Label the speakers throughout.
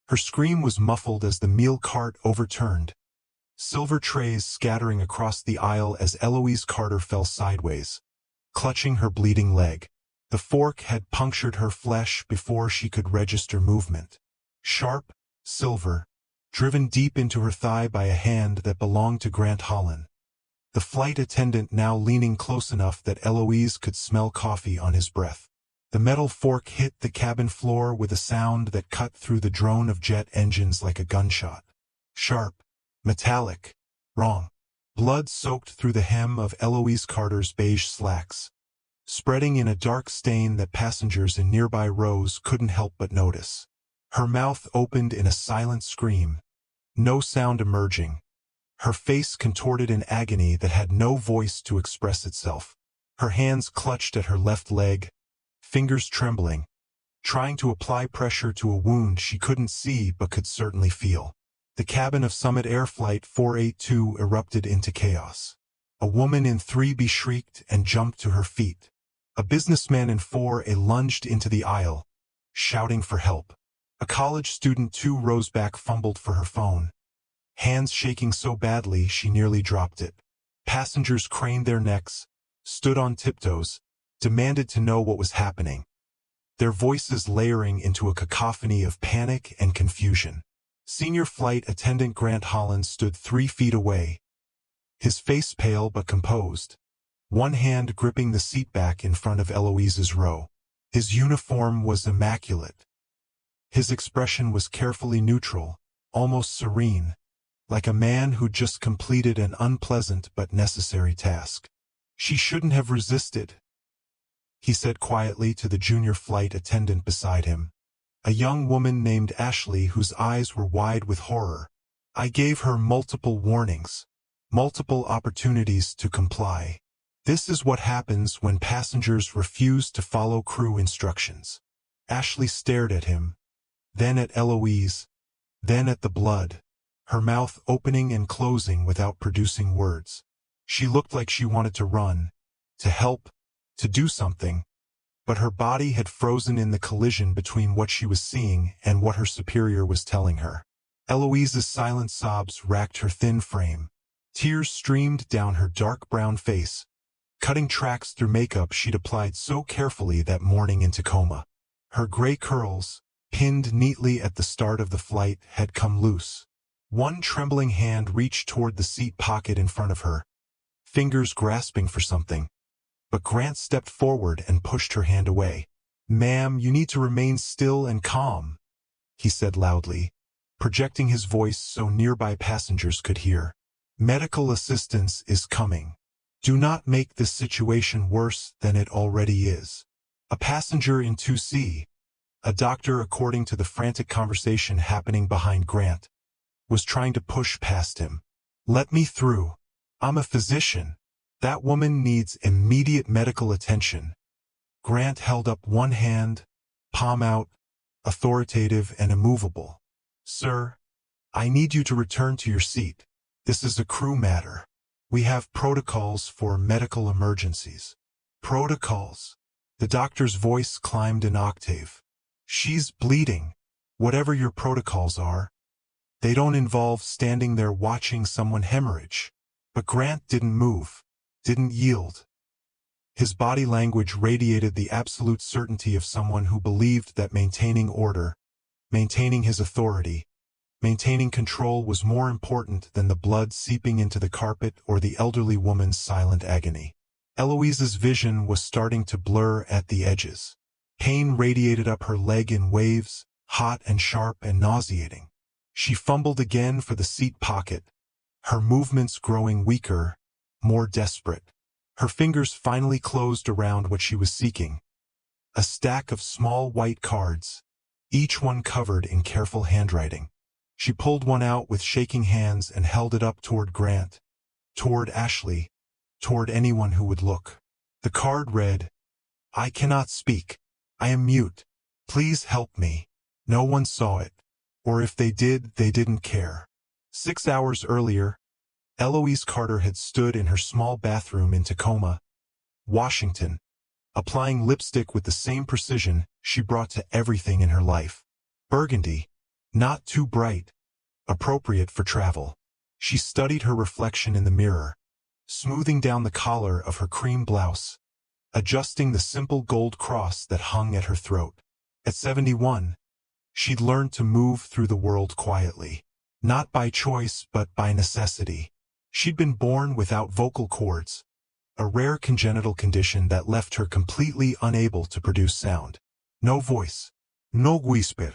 Speaker 1: Her scream was muffled as the meal cart overturned, silver trays scattering across the aisle as Eloise Carter fell sideways, clutching her bleeding leg. The fork had punctured her flesh before she could register movement. Sharp, silver, driven deep into her thigh by a hand that belonged to Grant Holland. The flight attendant now leaning close enough that Eloise could smell coffee on his breath. The metal fork hit the cabin floor with a sound that cut through the drone of jet engines like a gunshot. Sharp, metallic, wrong. Blood soaked through the hem of Eloise Carter's beige slacks, spreading in a dark stain that passengers in nearby rows couldn't help but notice. Her mouth opened in a silent scream, no sound emerging, her face contorted in agony that had no voice to express itself. Her hands clutched at her left leg, fingers trembling, trying to apply pressure to a wound she couldn't see but could certainly feel. The cabin of Summit Air Flight 482 erupted into chaos. A woman in 3B shrieked and jumped to her feet. A businessman in 4A lunged into the aisle, shouting for help. A college student 2 rows back fumbled for her phone, hands shaking so badly she nearly dropped it. Passengers craned their necks, stood on tiptoes, demanded to know what was happening, their voices layering into a cacophony of panic and confusion. Senior flight attendant Grant Holland stood 3 feet away, his face pale but composed, one hand gripping the seat back in front of Eloise's row. His uniform was immaculate. His expression was carefully neutral, almost serene, like a man who'd just completed an unpleasant but necessary task. "She shouldn't have resisted," he said quietly to the junior flight attendant beside him, a young woman named Ashley whose eyes were wide with horror. "I gave her multiple warnings, multiple opportunities to comply. This is what happens when passengers refuse to follow crew instructions." Ashley stared at him, then at Eloise, then at the blood, her mouth opening and closing without producing words. She looked like she wanted to run, to help, to do something, but her body had frozen in the collision between what she was seeing and what her superior was telling her. Eloise's silent sobs racked her thin frame. Tears streamed down her dark brown face, cutting tracks through makeup she'd applied so carefully that morning in Tacoma. Her gray curls, pinned neatly at the start of the flight, had come loose. One trembling hand reached toward the seat pocket in front of her, fingers grasping for something. But Grant stepped forward and pushed her hand away. "Ma'am, you need to remain still and calm," he said loudly, projecting his voice so nearby passengers could hear. "Medical assistance is coming. Do not make this situation worse than it already is." A passenger in 2C, a doctor according to the frantic conversation happening behind Grant, was trying to push past him. "Let me through. I'm a physician. That woman needs immediate medical attention." Grant held up one hand, palm out, authoritative and immovable. "Sir, I need you to return to your seat. This is a crew matter. We have protocols for medical emergencies." "Protocols?" The doctor's voice climbed an octave. "She's bleeding. Whatever your protocols are, they don't involve standing there watching someone hemorrhage." But Grant didn't move, didn't yield. His body language radiated the absolute certainty of someone who believed that maintaining order, maintaining his authority, maintaining control was more important than the blood seeping into the carpet or the elderly woman's silent agony. Eloise's vision was starting to blur at the edges. Pain radiated up her leg in waves, hot and sharp and nauseating. She fumbled again for the seat pocket, her movements growing weaker, more desperate. Her fingers finally closed around what she was seeking. A stack of small white cards, each one covered in careful handwriting. She pulled one out with shaking hands and held it up toward Grant, toward Ashley, toward anyone who would look. The card read, "I cannot speak. I am mute. Please help me." No one saw it, or if they did, they didn't care. 6 hours earlier, Eloise Carter had stood in her small bathroom in Tacoma, Washington, applying lipstick with the same precision she brought to everything in her life. Burgundy, Not too bright, appropriate for travel. She studied her reflection in the mirror, smoothing down the collar of her cream blouse, adjusting the simple gold cross that hung at her throat. At 71, she'd learned to move through the world quietly, not by choice but by necessity. She'd been born without vocal cords, a rare congenital condition that left her completely unable to produce sound. No voice, no whisper,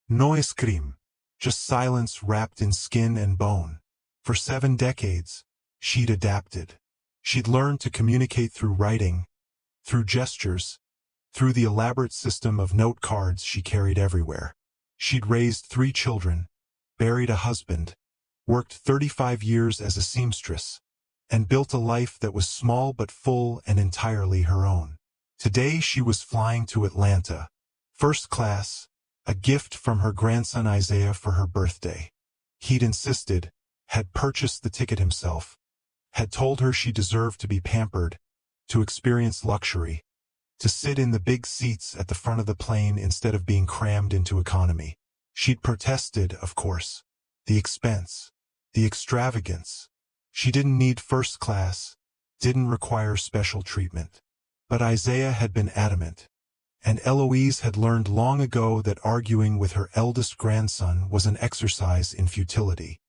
Speaker 1: no scream, just silence wrapped in skin and bone. For 7 decades, she'd adapted. She'd learned to communicate through writing, through gestures, through the elaborate system of note cards she carried everywhere. She'd raised 3 children, buried a husband, worked 35 years as a seamstress, and built a life that was small but full and entirely her own. Today she was flying to Atlanta, first class, a gift from her grandson Isaiah for her birthday. He'd insisted, had purchased the ticket himself, had told her she deserved to be pampered, to experience luxury, to sit in the big seats at the front of the plane instead of being crammed into economy. She'd protested, of course. The expense, the extravagance. She didn't need first class, didn't require special treatment. But Isaiah had been adamant, and Eloise had learned long ago that arguing with her eldest grandson was an exercise in futility.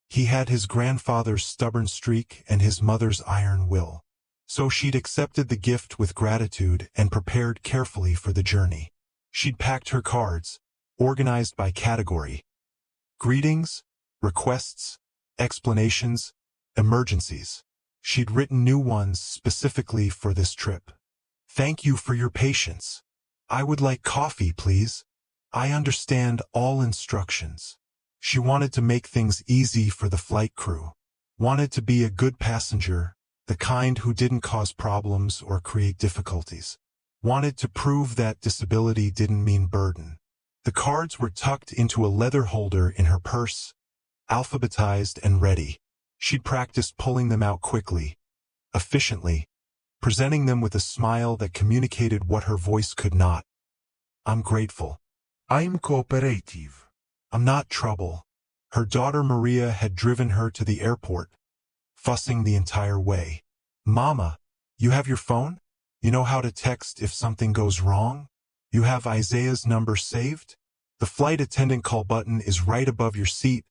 Speaker 1: He had his grandfather's stubborn streak and his mother's iron will. So she'd accepted the gift with gratitude and prepared carefully for the journey. She'd packed her cards, organized by category: greetings, requests, explanations, emergencies. She'd written new ones specifically for this trip. Thank you for your patience. I would like coffee, please. I understand all instructions. She wanted to make things easy for the flight crew. Wanted to be a good passenger, the kind who didn't cause problems or create difficulties. Wanted to prove that disability didn't mean burden. The cards were tucked into a leather holder in her purse, alphabetized and ready. She'd practiced pulling them out quickly, efficiently, presenting them with a smile that communicated what her voice could not. I'm grateful. I'm cooperative. I'm not trouble. Her daughter Maria had driven her to the airport, fussing the entire way. Mama, you have your phone? You know how to text if something goes wrong? You have Isaiah's number saved? The flight attendant call button is right above your seat.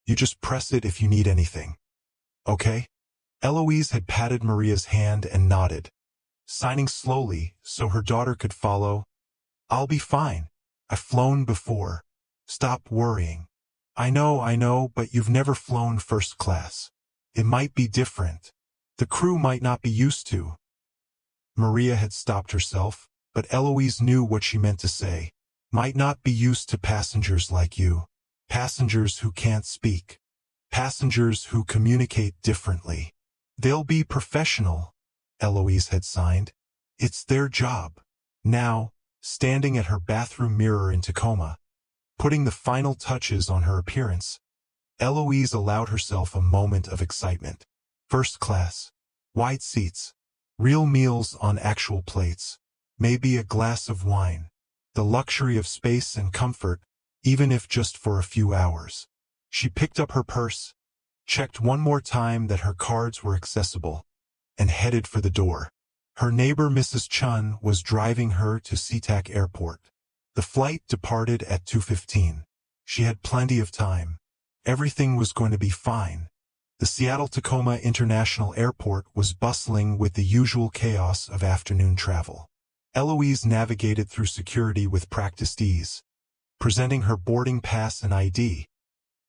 Speaker 1: You just press it if you need anything. Okay? Eloise had patted Maria's hand and nodded, signing slowly so her daughter could follow. I'll be fine. I've flown before. Stop worrying. I know, but you've never flown first class. It might be different. The crew might not be used to. Maria had stopped herself, but Eloise knew what she meant to say. Might not be used to passengers like you. Passengers who can't speak. Passengers who communicate differently. They'll be professional, Eloise had signed. It's their job. Now, standing at her bathroom mirror in Tacoma, putting the final touches on her appearance, Eloise allowed herself a moment of excitement. First class, wide seats, real meals on actual plates, maybe a glass of wine, the luxury of space and comfort, even if just for a few hours. She picked up her purse, checked one more time that her cards were accessible, and headed for the door. Her neighbor Mrs. Chun was driving her to SeaTac Airport. The flight departed at 2:15. She had plenty of time. Everything was going to be fine. The Seattle-Tacoma International Airport was bustling with the usual chaos of afternoon travel. Eloise navigated through security with practiced ease, presenting her boarding pass and ID,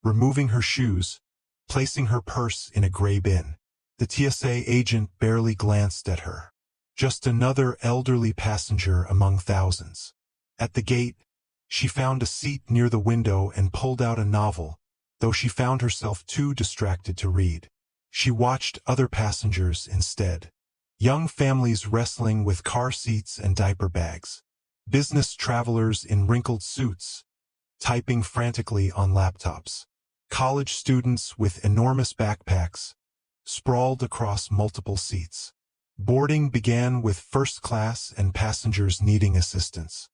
Speaker 1: removing her shoes, placing her purse in a gray bin. The TSA agent barely glanced at her. Just another elderly passenger among thousands. At the gate, she found a seat near the window and pulled out a novel, though she found herself too distracted to read. She watched other passengers instead. Young families wrestling with car seats and diaper bags. Business travelers in wrinkled suits, typing frantically on laptops. College students with enormous backpacks, sprawled across multiple seats. Boarding began with first class and passengers needing assistance.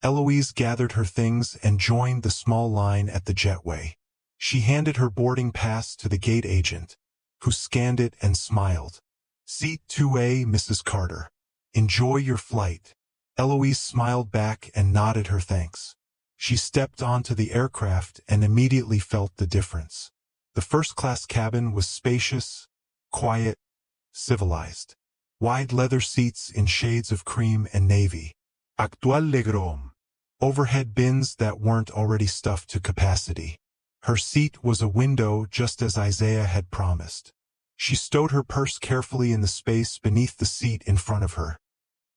Speaker 1: Eloise gathered her things and joined the small line at the jetway. She handed her boarding pass to the gate agent, who scanned it and smiled. "Seat 2A, Mrs. Carter. Enjoy your flight." Eloise smiled back and nodded her thanks. She stepped onto the aircraft and immediately felt the difference. The first-class cabin was spacious, quiet, civilized. Wide leather seats in shades of cream and navy. Actual legroom. Overhead bins that weren't already stuffed to capacity. Her seat was a window just as Isaiah had promised. She stowed her purse carefully in the space beneath the seat in front of her,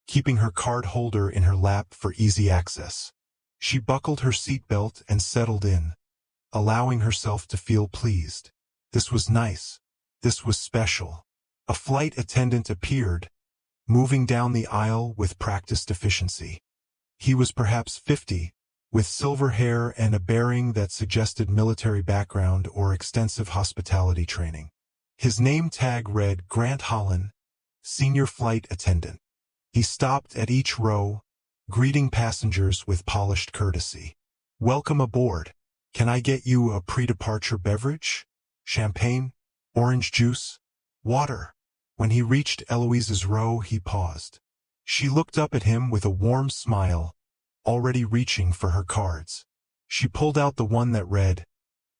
Speaker 1: keeping her card holder in her lap for easy access. She buckled her seatbelt and settled in, allowing herself to feel pleased. This was nice. This was special. A flight attendant appeared, moving down the aisle with practiced efficiency. He was perhaps 50, with silver hair and a bearing that suggested military background or extensive hospitality training. His name tag read Grant Holland, Senior Flight Attendant. He stopped at each row, greeting passengers with polished courtesy. "Welcome aboard. Can I get you a pre-departure beverage? Champagne? Orange juice? Water?" When he reached Eloise's row, he paused. She looked up at him with a warm smile, already reaching for her cards. She pulled out the one that read,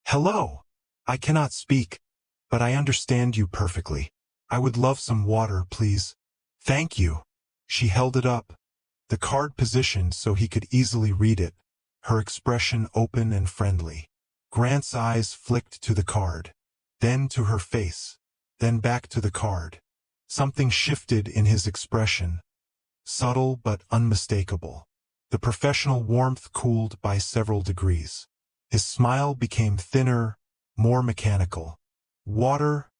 Speaker 1: "Hello. I cannot speak, but I understand you perfectly. I would love some water, please." "Thank you." She held it up, the card positioned so he could easily read it, her expression open and friendly. Grant's eyes flicked to the card, then to her face, then back to the card. Something shifted in his expression, subtle but unmistakable. The professional warmth cooled by several degrees. His smile became thinner, more mechanical. "Water?"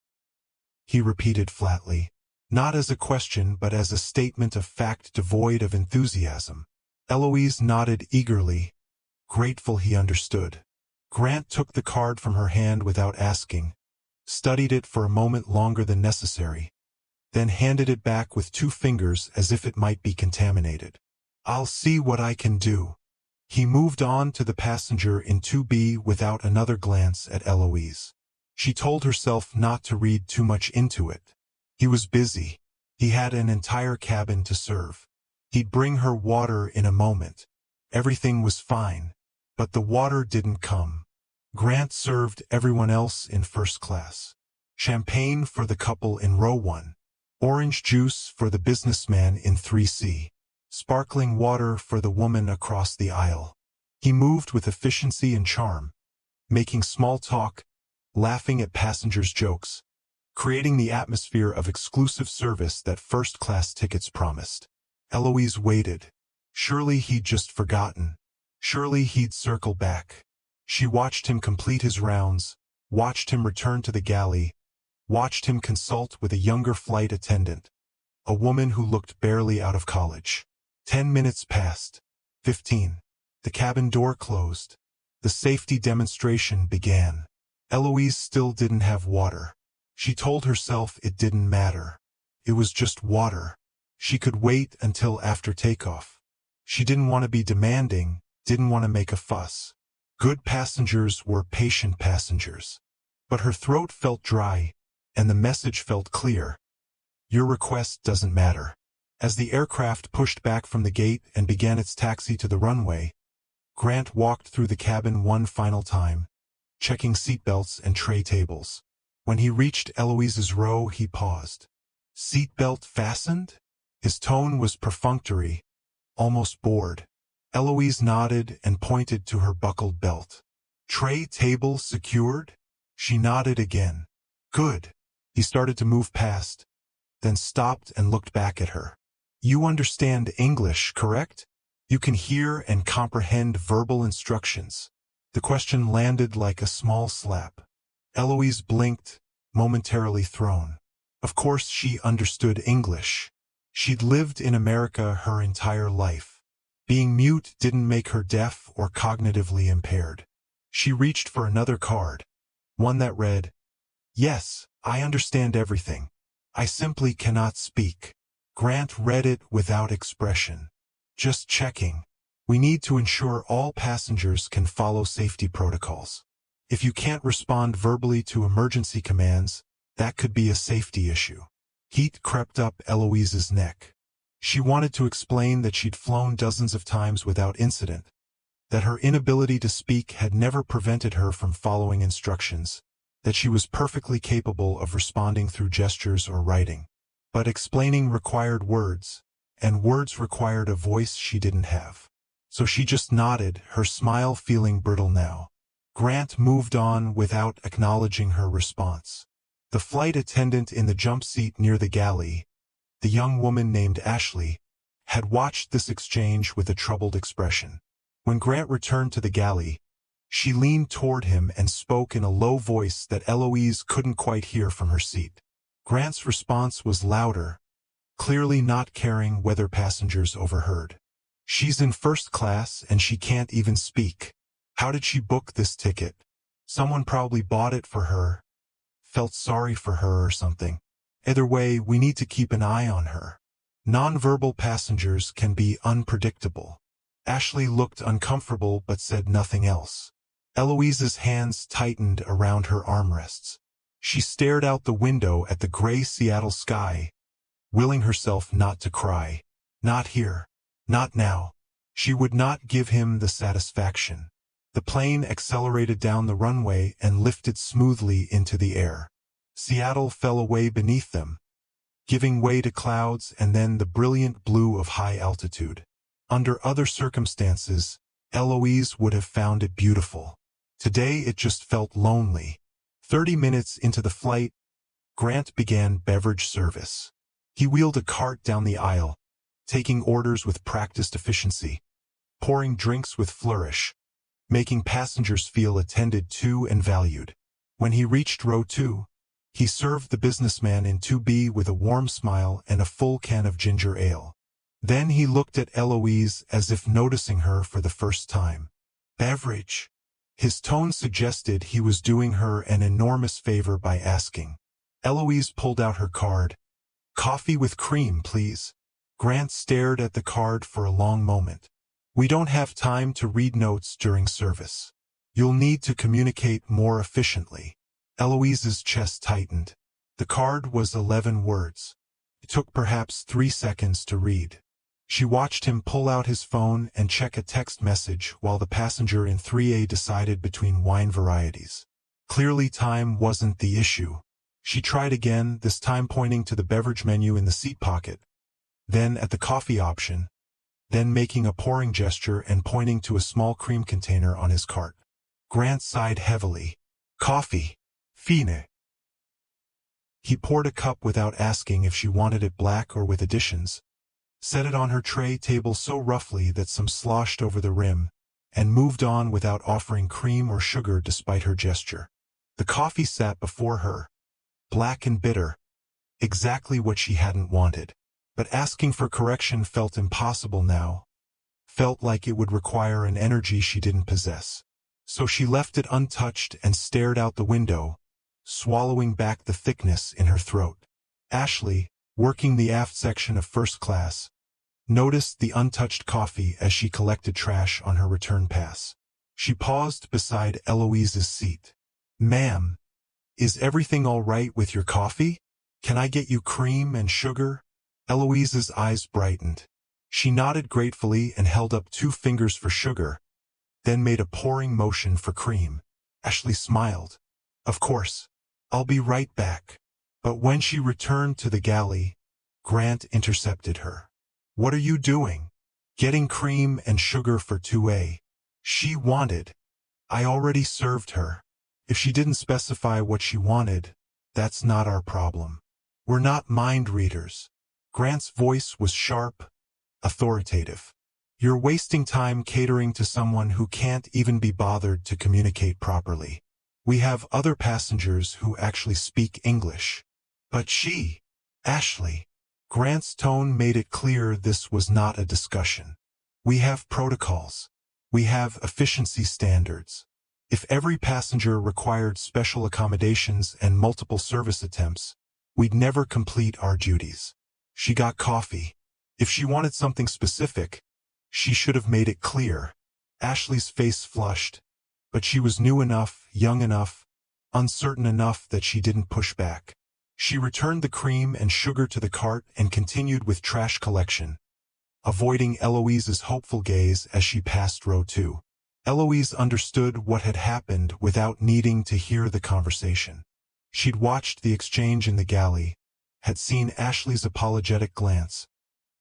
Speaker 1: he repeated flatly, not as a question but as a statement of fact devoid of enthusiasm. Eloise nodded eagerly, grateful he understood. Grant took the card from her hand without asking, studied it for a moment longer than necessary, then handed it back with 2 fingers as if it might be contaminated. "I'll see what I can do." He moved on to the passenger in 2B without another glance at Eloise. She told herself not to read too much into it. He was busy. He had an entire cabin to serve. He'd bring her water in a moment. Everything was fine, but the water didn't come. Grant served everyone else in first class. Champagne for the couple in row 1. Orange juice for the businessman in 3C. Sparkling water for the woman across the aisle. He moved with efficiency and charm, making small talk, laughing at passengers' jokes, creating the atmosphere of exclusive service that first-class tickets promised. Eloise waited. Surely he'd just forgotten. Surely he'd circle back. She watched him complete his rounds, watched him return to the galley, watched him consult with a younger flight attendant, a woman who looked barely out of college. 10 minutes passed. 15. The cabin door closed. The safety demonstration began. Eloise still didn't have water. She told herself it didn't matter. It was just water. She could wait until after takeoff. She didn't want to be demanding, didn't want to make a fuss. Good passengers were patient passengers. But her throat felt dry, and the message felt clear. Your request doesn't matter. As the aircraft pushed back from the gate and began its taxi to the runway, Grant walked through the cabin one final time, checking seatbelts and tray tables. When he reached Eloise's row, he paused. "Seatbelt fastened?" His tone was perfunctory, almost bored. Eloise nodded and pointed to her buckled belt. "Tray table secured?" She nodded again. "Good." He started to move past, then stopped and looked back at her. "You understand English, correct? You can hear and comprehend verbal instructions." The question landed like a small slap. Eloise blinked, momentarily thrown. Of course she understood English. She'd lived in America her entire life. Being mute didn't make her deaf or cognitively impaired. She reached for another card, one that read, "Yes, I understand everything. I simply cannot speak." Grant read it without expression. "Just checking." We need to ensure all passengers can follow safety protocols. If you can't respond verbally to emergency commands, that could be a safety issue. Heat crept up Eloise's neck. She wanted to explain that she'd flown dozens of times without incident, that her inability to speak had never prevented her from following instructions, that she was perfectly capable of responding through gestures or writing. But explaining required words, and words required a voice she didn't have. So she just nodded, her smile feeling brittle now. Grant moved on without acknowledging her response. The flight attendant in the jump seat near the galley, the young woman named Ashley, had watched this exchange with a troubled expression. When Grant returned to the galley, she leaned toward him and spoke in a low voice that Eloise couldn't quite hear from her seat. Grant's response was louder, clearly not caring whether passengers overheard. "She's in first class and she can't even speak. How did she book this ticket? Someone probably bought it for her, felt sorry for her or something. Either way, we need to keep an eye on her. Nonverbal passengers can be unpredictable." Ashley looked uncomfortable but said nothing else. Eloise's hands tightened around her armrests. She stared out the window at the gray Seattle sky, willing herself not to cry. Not here. Not now. She would not give him the satisfaction. The plane accelerated down the runway and lifted smoothly into the air. Seattle fell away beneath them, giving way to clouds and then the brilliant blue of high altitude. Under other circumstances, Eloise would have found it beautiful. Today it just felt lonely. 30 minutes into the flight, Grant began beverage service. He wheeled a cart down the aisle, taking orders with practiced efficiency, pouring drinks with flourish, making passengers feel attended to and valued. When he reached row 2, he served the businessman in 2B with a warm smile and a full can of ginger ale. Then he looked at Eloise as if noticing her for the first time. "Beverage?" His tone suggested he was doing her an enormous favor by asking. Eloise pulled out her card. "Coffee with cream, please." Grant stared at the card for a long moment. "We don't have time to read notes during service. You'll need to communicate more efficiently." Eloise's chest tightened. The card was 11 words. It took perhaps 3 seconds to read. She watched him pull out his phone and check a text message while the passenger in 3A decided between wine varieties. Clearly time wasn't the issue. She tried again, this time pointing to the beverage menu in the seat pocket, then at the coffee option, then making a pouring gesture and pointing to a small cream container on his cart. Grant sighed heavily. "Coffee. Fine." He poured a cup without asking if she wanted it black or with additions, set it on her tray table so roughly that some sloshed over the rim, and moved on without offering cream or sugar despite her gesture. The coffee sat before her, black and bitter, exactly what she hadn't wanted. But asking for correction felt impossible now, felt like it would require an energy she didn't possess. So she left it untouched and stared out the window, swallowing back the thickness in her throat. Ashley, working the aft section of first class, noticed the untouched coffee as she collected trash on her return pass. She paused beside Eloise's seat. "Ma'am, is everything all right with your coffee? Can I get you cream and sugar?" Eloise's eyes brightened. She nodded gratefully and held up 2 fingers for sugar, then made a pouring motion for cream. Ashley smiled. "Of course. I'll be right back." But when she returned to the galley, Grant intercepted her. "What are you doing?" "Getting cream and sugar for 2A. She wanted. I already served her. If she didn't specify what she wanted, that's not our problem. We're not mind readers." Grant's voice was sharp, authoritative. "You're wasting time catering to someone who can't even be bothered to communicate properly. We have other passengers who actually speak English." "But she..." "Ashley." Grant's tone made it clear this was not a discussion. "We have protocols. We have efficiency standards. If every passenger required special accommodations and multiple service attempts, we'd never complete our duties." She got coffee. If she wanted something specific, She should have made it clear. Ashley's face flushed, but she was new enough, young enough, uncertain enough that she didn't push back. She returned the cream and sugar to the cart and continued with trash collection, avoiding Eloise's hopeful gaze as she passed row 2. Eloise understood what had happened without needing to hear the conversation. She'd watched the exchange in the galley, had seen Ashley's apologetic glance,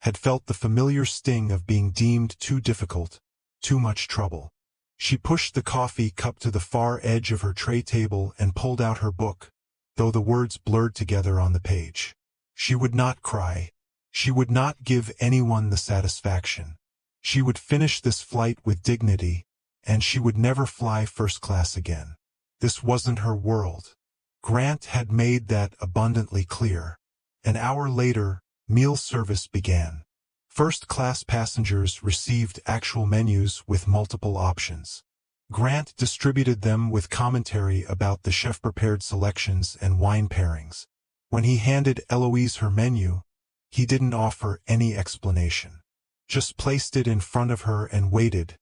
Speaker 1: had felt the familiar sting of being deemed too difficult, too much trouble. She pushed the coffee cup to the far edge of her tray table and pulled out her book, though the words blurred together on the page. She would not cry. She would not give anyone the satisfaction. She would finish this flight with dignity, and she would never fly first class again. This wasn't her world. Grant had made that abundantly clear. An hour later, meal service began. First-class passengers received actual menus with multiple options. Grant distributed them with commentary about the chef-prepared selections and wine pairings. When he handed Eloise her menu, he didn't offer any explanation. Just placed it in front of her and waited,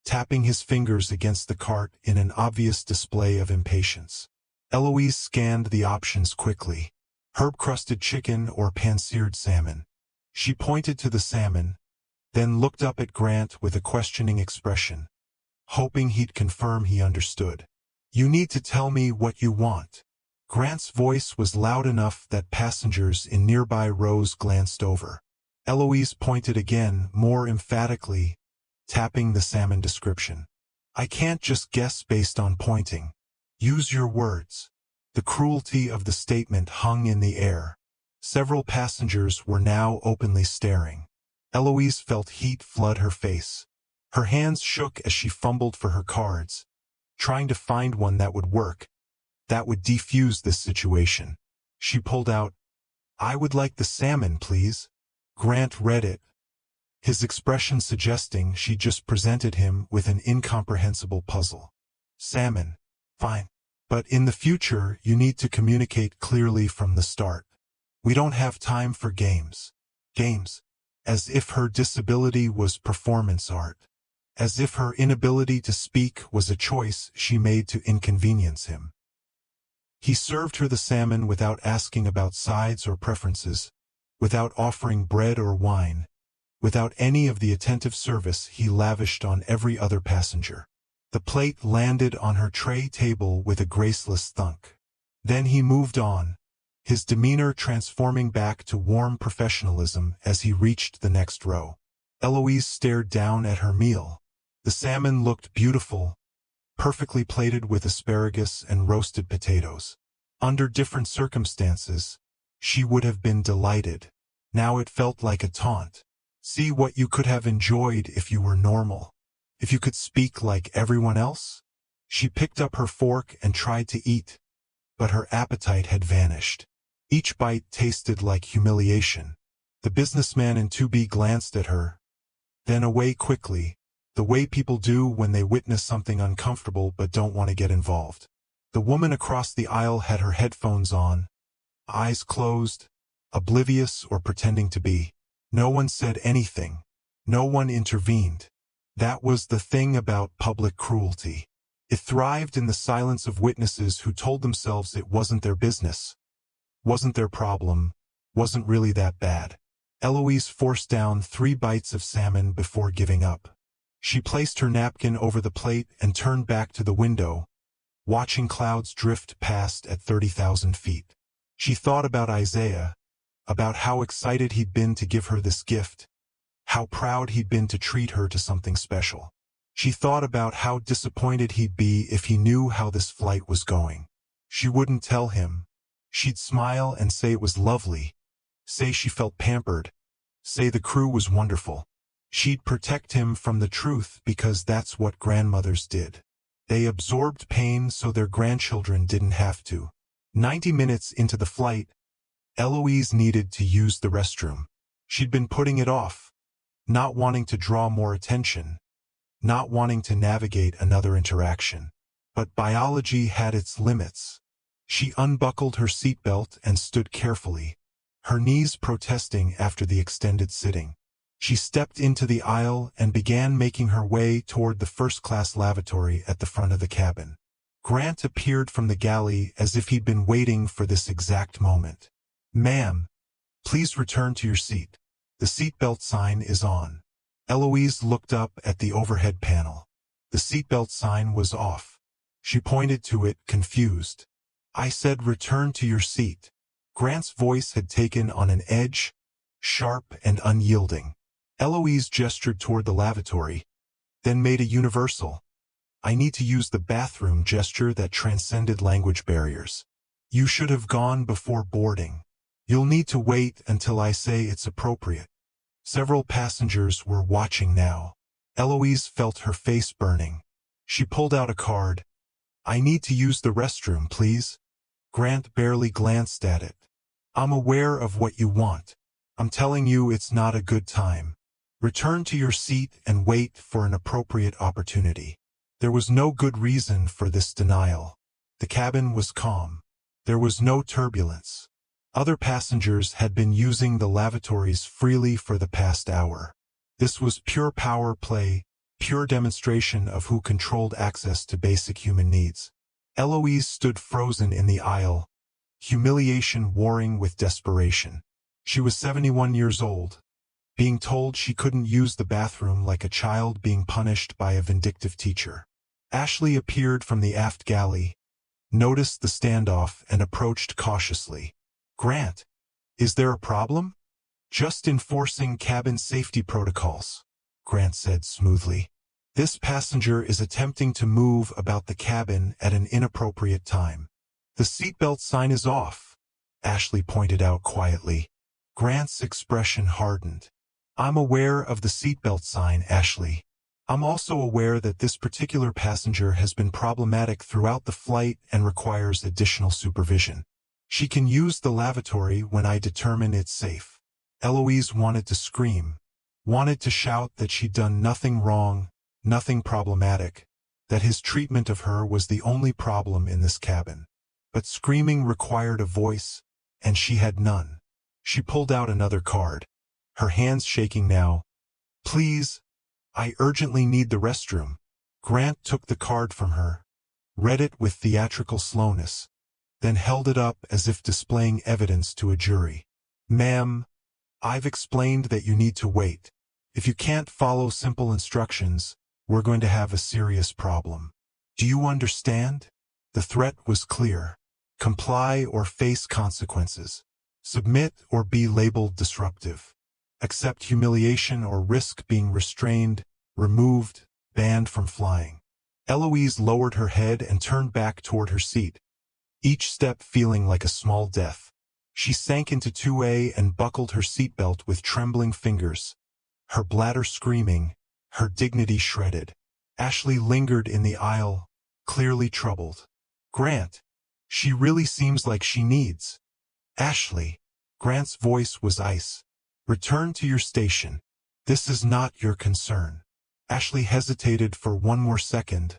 Speaker 1: tapping his fingers against the cart in an obvious display of impatience. Eloise scanned the options quickly. Herb-crusted chicken or pan-seared salmon. She pointed to the salmon, then looked up at Grant with a questioning expression, hoping he'd confirm he understood. "You need to tell me what you want." Grant's voice was loud enough that passengers in nearby rows glanced over. Eloise pointed again, more emphatically, tapping the salmon description. "I can't just guess based on pointing. Use your words." The cruelty of the statement hung in the air. Several passengers were now openly staring. Eloise felt heat flood her face. Her hands shook as she fumbled for her cards, trying to find one that would work, that would defuse this situation. She pulled out, "I would like the salmon, please." Grant read it, his expression suggesting she just presented him with an incomprehensible puzzle. "Salmon. Fine. But in the future, you need to communicate clearly from the start. We don't have time for games." Games. As if her disability was performance art. As if her inability to speak was a choice she made to inconvenience him. He served her the salmon without asking about sides or preferences, without offering bread or wine, without any of the attentive service he lavished on every other passenger. The plate landed on her tray table with a graceless thunk. Then he moved on, his demeanor transforming back to warm professionalism as he reached the next row. Eloise stared down at her meal. The salmon looked beautiful, perfectly plated with asparagus and roasted potatoes. Under different circumstances, she would have been delighted. Now it felt like a taunt. See what you could have enjoyed if you were normal. If you could speak like everyone else? She picked up her fork and tried to eat, but her appetite had vanished. Each bite tasted like humiliation. The businessman in 2B glanced at her, then away quickly, the way people do when they witness something uncomfortable but don't want to get involved. The woman across the aisle had her headphones on, eyes closed, oblivious or pretending to be. No one said anything. No one intervened. That was the thing about public cruelty. It thrived in the silence of witnesses who told themselves it wasn't their business, wasn't their problem, wasn't really that bad. Eloise forced down 3 bites of salmon before giving up. She placed her napkin over the plate and turned back to the window, watching clouds drift past at 30,000 feet. She thought about Isaiah, about how excited he'd been to give her this gift, how proud he'd been to treat her to something special. She thought about how disappointed he'd be if he knew how this flight was going. She wouldn't tell him. She'd smile and say it was lovely, say she felt pampered, say the crew was wonderful. She'd protect him from the truth because that's what grandmothers did. They absorbed pain so their grandchildren didn't have to. 90 minutes into the flight, Eloise needed to use the restroom. She'd been putting it off, not wanting to draw more attention, not wanting to navigate another interaction. But biology had its limits. She unbuckled her seatbelt and stood carefully, her knees protesting after the extended sitting. She stepped into the aisle and began making her way toward the first-class lavatory at the front of the cabin. Grant appeared from the galley as if he'd been waiting for this exact moment. "Ma'am, please return to your seat. The seatbelt sign is on." Eloise looked up at the overhead panel. The seatbelt sign was off. She pointed to it, confused. "I said return to your seat." Grant's voice had taken on an edge, sharp and unyielding. Eloise gestured toward the lavatory, then made a universal, "I need to use the bathroom" gesture that transcended language barriers. "You should have gone before boarding. You'll need to wait until I say it's appropriate." Several passengers were watching now. Eloise felt her face burning. She pulled out a card. "I need to use the restroom, please." Grant barely glanced at it. "I'm aware of what you want. I'm telling you it's not a good time. Return to your seat and wait for an appropriate opportunity." There was no good reason for this denial. The cabin was calm. There was no turbulence. Other passengers had been using the lavatories freely for the past hour. This was pure power play, pure demonstration of who controlled access to basic human needs. Eloise stood frozen in the aisle, humiliation warring with desperation. She was 71 years old, being told she couldn't use the bathroom like a child being punished by a vindictive teacher. Ashley appeared from the aft galley, noticed the standoff and approached cautiously. "Grant, is there a problem?" "Just enforcing cabin safety protocols," Grant said smoothly. "This passenger is attempting to move about the cabin at an inappropriate time." "The seatbelt sign is off," Ashley pointed out quietly. Grant's expression hardened. "I'm aware of the seatbelt sign, Ashley. I'm also aware that this particular passenger has been problematic throughout the flight and requires additional supervision. She can use the lavatory when I determine it's safe." Eloise wanted to scream, wanted to shout that she'd done nothing wrong, nothing problematic, that his treatment of her was the only problem in this cabin. But screaming required a voice, and she had none. She pulled out another card, her hands shaking now. "Please, I urgently need the restroom." Grant took the card from her, read it with theatrical slowness, then held it up as if displaying evidence to a jury. "Ma'am, I've explained that you need to wait. If you can't follow simple instructions, we're going to have a serious problem. Do you understand?" The threat was clear. Comply or face consequences. Submit or be labeled disruptive. Accept humiliation or risk being restrained, removed, banned from flying. Eloise lowered her head and turned back toward her seat, each step feeling like a small death. She sank into 2A and buckled her seatbelt with trembling fingers, her bladder screaming, her dignity shredded. Ashley lingered in the aisle, clearly troubled. "Grant, she really seems like she needs." "Ashley." Grant's voice was ice. "Return to your station. This is not your concern." Ashley hesitated for one more second,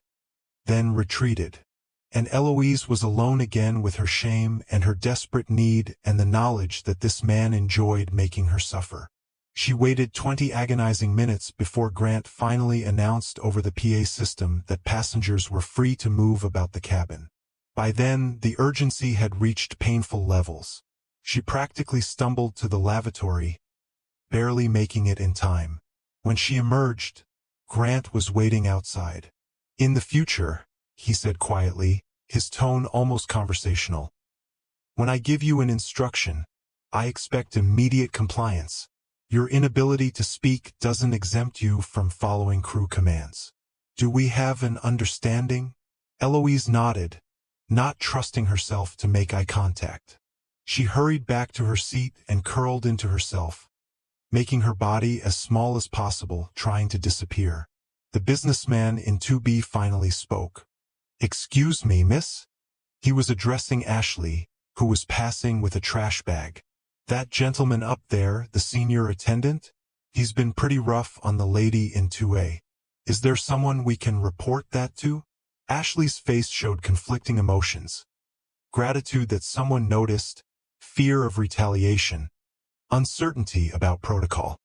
Speaker 1: then retreated. And Eloise was alone again with her shame and her desperate need and the knowledge that this man enjoyed making her suffer. She waited 20 agonizing minutes before Grant finally announced over the PA system that passengers were free to move about the cabin. By then, the urgency had reached painful levels. She practically stumbled to the lavatory, barely making it in time. When she emerged, Grant was waiting outside. "In the future," he said quietly, his tone almost conversational, "when I give you an instruction, I expect immediate compliance. Your inability to speak doesn't exempt you from following crew commands. Do we have an understanding?" Eloise nodded, not trusting herself to make eye contact. She hurried back to her seat and curled into herself, making her body as small as possible, trying to disappear. The businessman in 2B finally spoke. "Excuse me, miss?" He was addressing Ashley, who was passing with a trash bag. "That gentleman up there, the senior attendant? He's been pretty rough on the lady in 2A. Is there someone we can report that to?" Ashley's face showed conflicting emotions. Gratitude that someone noticed, fear of retaliation, uncertainty about protocol.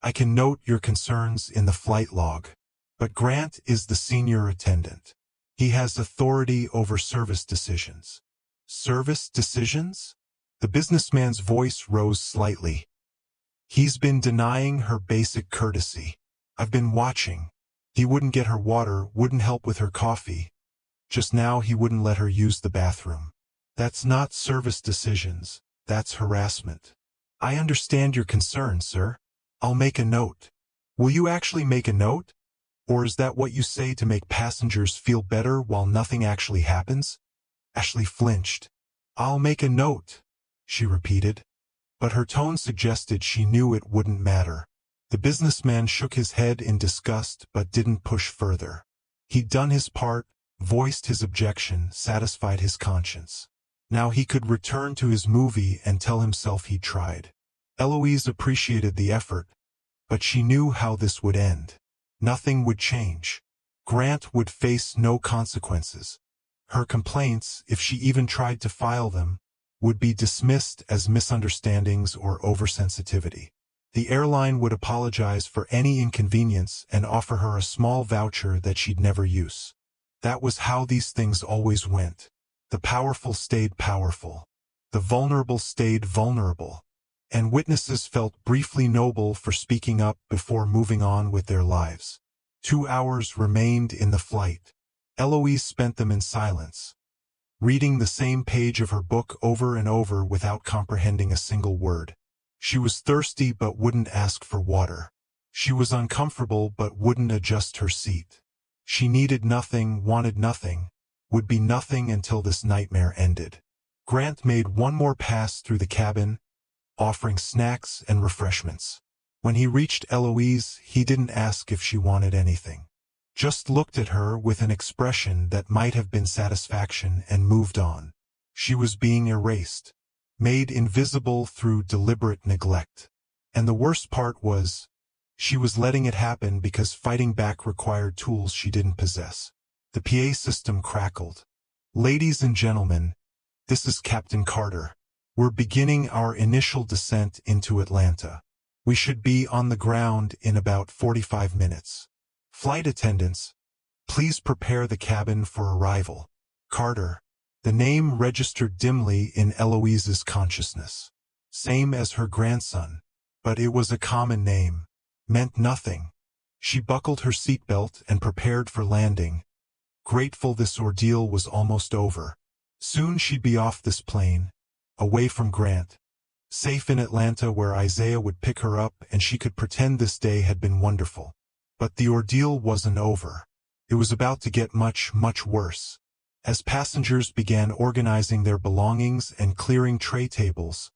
Speaker 1: I can note your concerns in the flight log. But Grant is the senior attendant. He has authority over service decisions. Service decisions? The businessman's voice rose slightly. He's been denying her basic courtesy. I've been watching. He wouldn't get her water, wouldn't help with her coffee. Just now he wouldn't let her use the bathroom. That's not service decisions, that's harassment. I understand your concern, sir. I'll make a note. Will you actually make a note? Or is that what you say to make passengers feel better while nothing actually happens? Ashley flinched. I'll make a note, she repeated. But her tone suggested she knew it wouldn't matter. The businessman shook his head in disgust but didn't push further. He'd done his part, voiced his objection, satisfied his conscience. Now he could return to his movie and tell himself he'd tried. Eloise appreciated the effort, but she knew how this would end. Nothing would change. Grant would face no consequences. Her complaints, if she even tried to file them, would be dismissed as misunderstandings or oversensitivity. The airline would apologize for any inconvenience and offer her a small voucher that she'd never use. That was how these things always went. The powerful stayed powerful. The vulnerable stayed vulnerable. And witnesses felt briefly noble for speaking up before moving on with their lives. 2 hours remained in the flight. Eloise spent them in silence, reading the same page of her book over and over without comprehending a single word. She was thirsty but wouldn't ask for water. She was uncomfortable but wouldn't adjust her seat. She needed nothing, wanted nothing, would be nothing until this nightmare ended. Grant made one more pass through the cabin, offering snacks and refreshments. When he reached Eloise, he didn't ask if she wanted anything. Just looked at her with an expression that might have been satisfaction and moved on. She was being erased, made invisible through deliberate neglect. And the worst part was, she was letting it happen because fighting back required tools she didn't possess. The PA system crackled. Ladies and gentlemen, this is Captain Carter. We're beginning our initial descent into Atlanta. We should be on the ground in about 45 minutes. Flight attendants, please prepare the cabin for arrival. Carter. The name registered dimly in Eloise's consciousness. Same as her grandson. But it was a common name. Meant nothing. She buckled her seatbelt and prepared for landing, grateful this ordeal was almost over. Soon she'd be off this plane, away from Grant, safe in Atlanta where Isaiah would pick her up and she could pretend this day had been wonderful. But the ordeal wasn't over. It was about to get much, much worse. As passengers began organizing their belongings and clearing tray tables,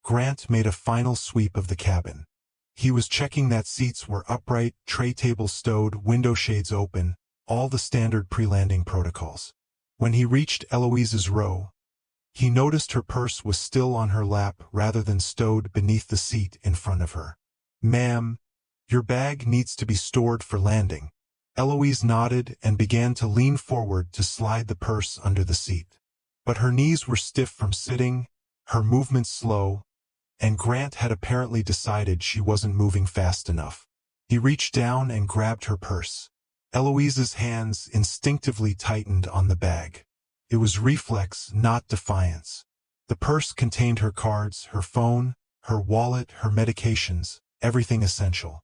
Speaker 1: Grant made a final sweep of the cabin. He was checking that seats were upright, tray tables stowed, window shades open, all the standard pre-landing protocols. When he reached Eloise's row, he noticed her purse was still on her lap rather than stowed beneath the seat in front of her. "Ma'am, your bag needs to be stored for landing." Eloise nodded and began to lean forward to slide the purse under the seat. But her knees were stiff from sitting, her movements slow, and Grant had apparently decided she wasn't moving fast enough. He reached down and grabbed her purse. Eloise's hands instinctively tightened on the bag. It was reflex, not defiance. The purse contained her cards, her phone, her wallet, her medications, everything essential.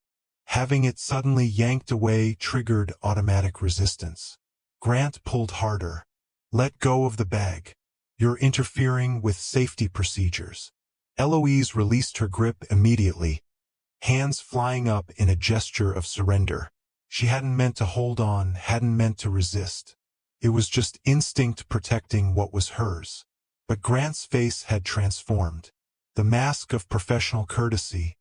Speaker 1: Having it suddenly yanked away triggered automatic resistance. Grant pulled harder. "Let go of the bag. You're interfering with safety procedures." Eloise released her grip immediately, hands flying up in a gesture of surrender. She hadn't meant to hold on, hadn't meant to resist. It was just instinct protecting what was hers. But Grant's face had transformed. The mask of professional courtesy,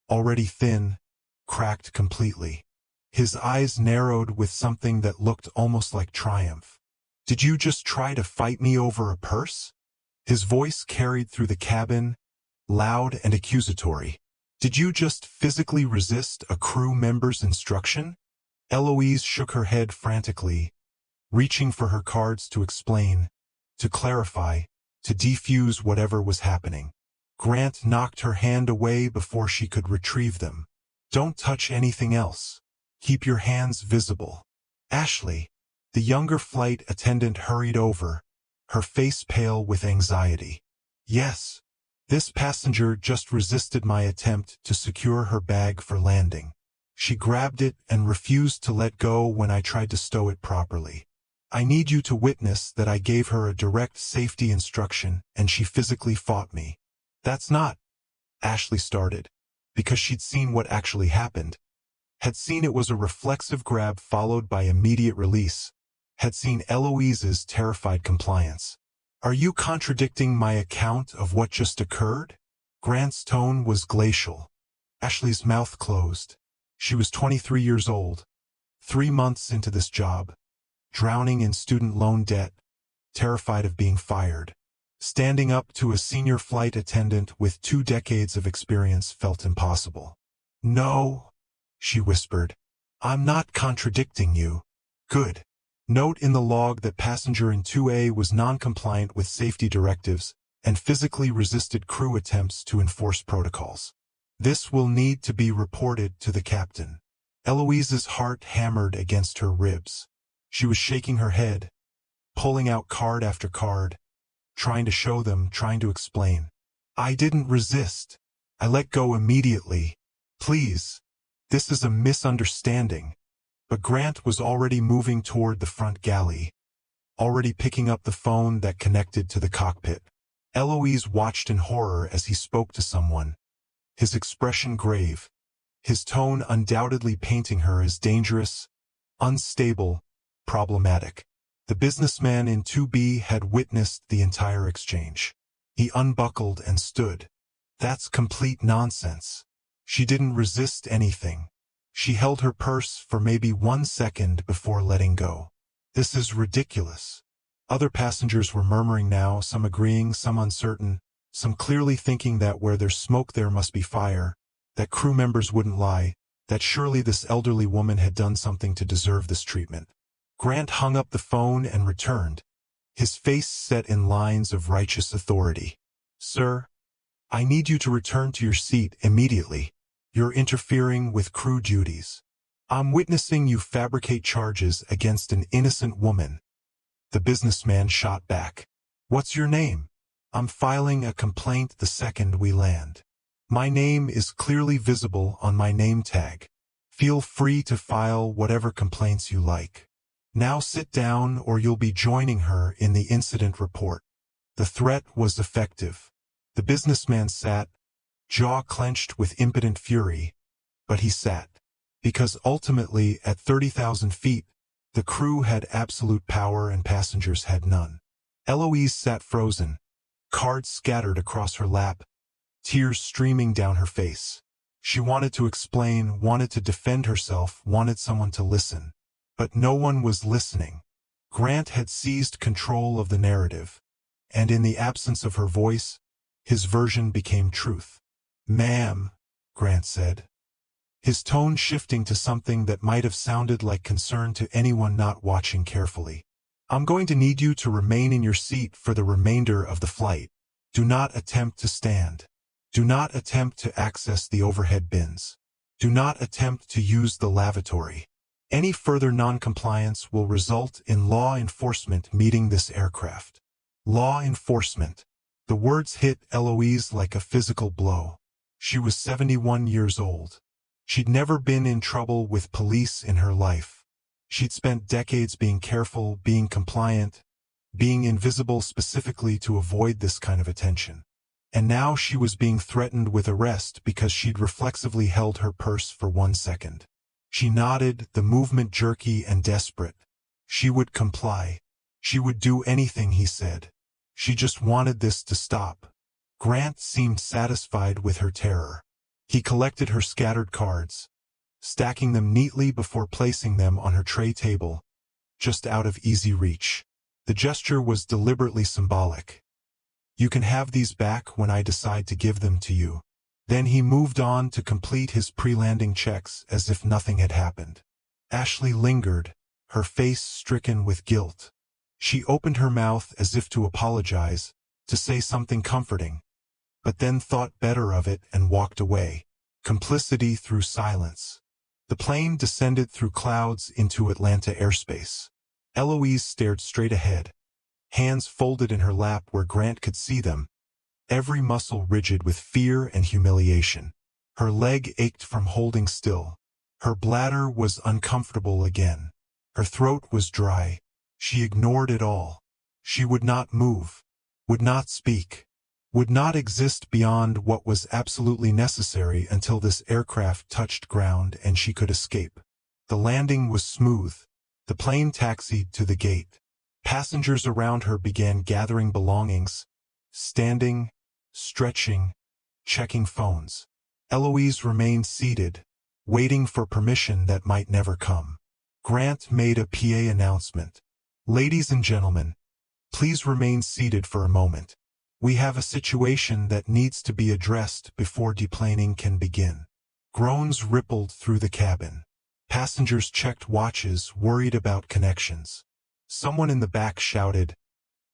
Speaker 1: already thin, cracked completely. His eyes narrowed with something that looked almost like triumph. "Did you just try to fight me over a purse?" His voice carried through the cabin, loud and accusatory. "Did you just physically resist a crew member's instruction?" Eloise shook her head frantically, reaching for her cards to explain, to clarify, to defuse whatever was happening. Grant knocked her hand away before she could retrieve them. Don't touch anything else. Keep your hands visible. Ashley, the younger flight attendant hurried over, her face pale with anxiety. Yes. This passenger just resisted my attempt to secure her bag for landing. She grabbed it and refused to let go when I tried to stow it properly. I need you to witness that I gave her a direct safety instruction and she physically fought me. That's not, Ashley started, because she'd seen what actually happened. Had seen it was a reflexive grab followed by immediate release. Had seen Eloise's terrified compliance. Are you contradicting my account of what just occurred? Grant's tone was glacial. Ashley's mouth closed. She was 23 years old, 3 months into this job, drowning in student loan debt, terrified of being fired. Standing up to a senior flight attendant with 2 decades of experience felt impossible. No, she whispered. I'm not contradicting you. Good. Note in the log that passenger in 2A was non-compliant with safety directives and physically resisted crew attempts to enforce protocols. This will need to be reported to the captain. Eloise's heart hammered against her ribs. She was shaking her head, pulling out card after card, trying to show them, trying to explain. I didn't resist. I let go immediately. Please. This is a misunderstanding. But Grant was already moving toward the front galley, already picking up the phone that connected to the cockpit. Eloise watched in horror as he spoke to someone, his expression grave, his tone undoubtedly painting her as dangerous, unstable, problematic. The businessman in 2B had witnessed the entire exchange. He unbuckled and stood. That's complete nonsense. She didn't resist anything. She held her purse for maybe 1 second before letting go. This is ridiculous. Other passengers were murmuring now, some agreeing, some uncertain, some clearly thinking that where there's smoke there must be fire, that crew members wouldn't lie, that surely this elderly woman had done something to deserve this treatment. Grant hung up the phone and returned, his face set in lines of righteous authority. Sir, I need you to return to your seat immediately. You're interfering with crew duties. I'm witnessing you fabricate charges against an innocent woman. The businessman shot back. What's your name? I'm filing a complaint the second we land. My name is clearly visible on my name tag. Feel free to file whatever complaints you like. Now sit down or you'll be joining her in the incident report. The threat was effective. The businessman sat, jaw clenched with impotent fury, but he sat. Because ultimately, at 30,000 feet, the crew had absolute power and passengers had none. Eloise sat frozen, cards scattered across her lap, tears streaming down her face. She wanted to explain, wanted to defend herself, wanted someone to listen. But no one was listening. Grant had seized control of the narrative, and in the absence of her voice, his version became truth. Ma'am, Grant said, his tone shifting to something that might have sounded like concern to anyone not watching carefully. I'm going to need you to remain in your seat for the remainder of the flight. Do not attempt to stand. Do not attempt to access the overhead bins. Do not attempt to use the lavatory. Any further non-compliance will result in law enforcement meeting this aircraft. Law enforcement. The words hit Eloise like a physical blow. She was 71 years old. She'd never been in trouble with police in her life. She'd spent decades being careful, being compliant, being invisible specifically to avoid this kind of attention. And now she was being threatened with arrest because she'd reflexively held her purse for 1 second. She nodded, the movement jerky and desperate. She would comply. She would do anything he said. She just wanted this to stop. Grant seemed satisfied with her terror. He collected her scattered cards, stacking them neatly before placing them on her tray table, just out of easy reach. The gesture was deliberately symbolic. You can have these back when I decide to give them to you. Then he moved on to complete his pre-landing checks as if nothing had happened. Ashley lingered, her face stricken with guilt. She opened her mouth as if to apologize, to say something comforting, but then thought better of it and walked away. complicity through silence. The plane descended through clouds into Atlanta airspace. Eloise stared straight ahead, hands folded in her lap where Grant could see them, every muscle rigid with fear and humiliation. Her leg ached from holding still. Her bladder was uncomfortable again. Her throat was dry. She ignored it all. She would not move, would not speak, would not exist beyond what was absolutely necessary until this aircraft touched ground and she could escape. The landing was smooth. The plane taxied to the gate. Passengers around her began gathering belongings, standing, stretching, checking phones. Eloise remained seated, waiting for permission that might never come. Grant made a PA announcement. "Ladies and gentlemen, please remain seated for a moment. We have a situation that needs to be addressed before deplaning can begin." Groans rippled through the cabin. Passengers checked watches, worried about connections. Someone in the back shouted,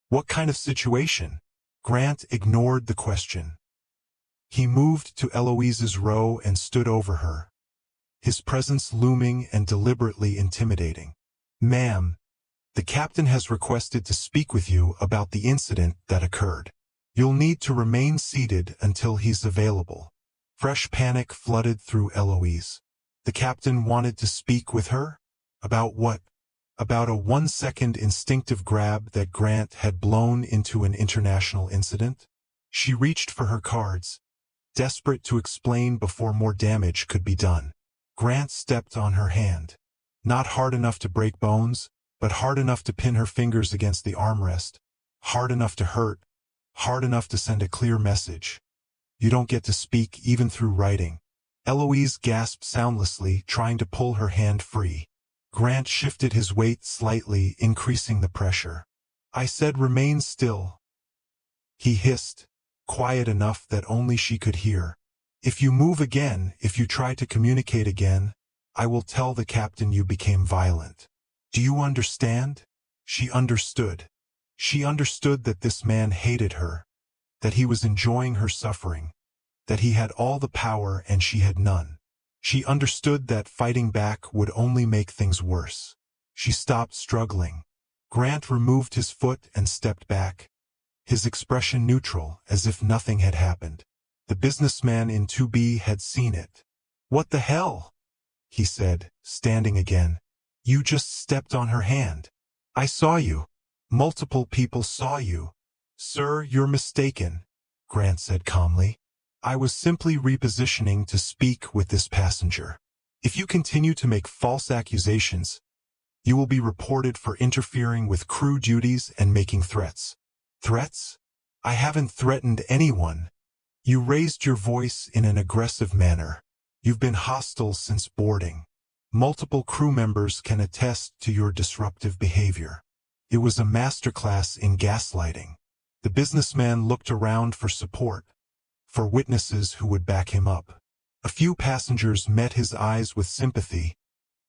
Speaker 1: "What kind of situation?" Grant ignored the question. He moved to Eloise's row and stood over her, his presence looming and deliberately intimidating. "Ma'am, the captain has requested to speak with you about the incident that occurred. You'll need to remain seated until he's available." Fresh panic flooded through Eloise. The captain wanted to speak with her? About what? About a 1-second instinctive grab that Grant had blown into an international incident? She reached for her cards, desperate to explain before more damage could be done. Grant stepped on her hand. Not hard enough to break bones, but hard enough to pin her fingers against the armrest. Hard enough to hurt. Hard enough to send a clear message. "You don't get to speak even through writing." Eloise gasped soundlessly, trying to pull her hand free. Grant shifted his weight slightly, increasing the pressure. "I said remain still," he hissed, quiet enough that only she could hear. "If you move again, if you try to communicate again, I will tell the captain you became violent. Do you understand?" She understood. She understood that this man hated her, that he was enjoying her suffering, that he had all the power and she had none. She understood that fighting back would only make things worse. She stopped struggling. Grant removed his foot and stepped back, his expression neutral, as if nothing had happened. The businessman in 2B had seen it. "What the hell?" he said, standing again. "You just stepped on her hand. I saw you. Multiple people saw you." "Sir, you're mistaken," Grant said calmly. "I was simply repositioning to speak with this passenger. If you continue to make false accusations, you will be reported for interfering with crew duties and making threats." "Threats? I haven't threatened anyone." "You raised your voice in an aggressive manner. You've been hostile since boarding. Multiple crew members can attest to your disruptive behavior." It was a masterclass in gaslighting. The businessman looked around for support, for witnesses who would back him up. A few passengers met his eyes with sympathy,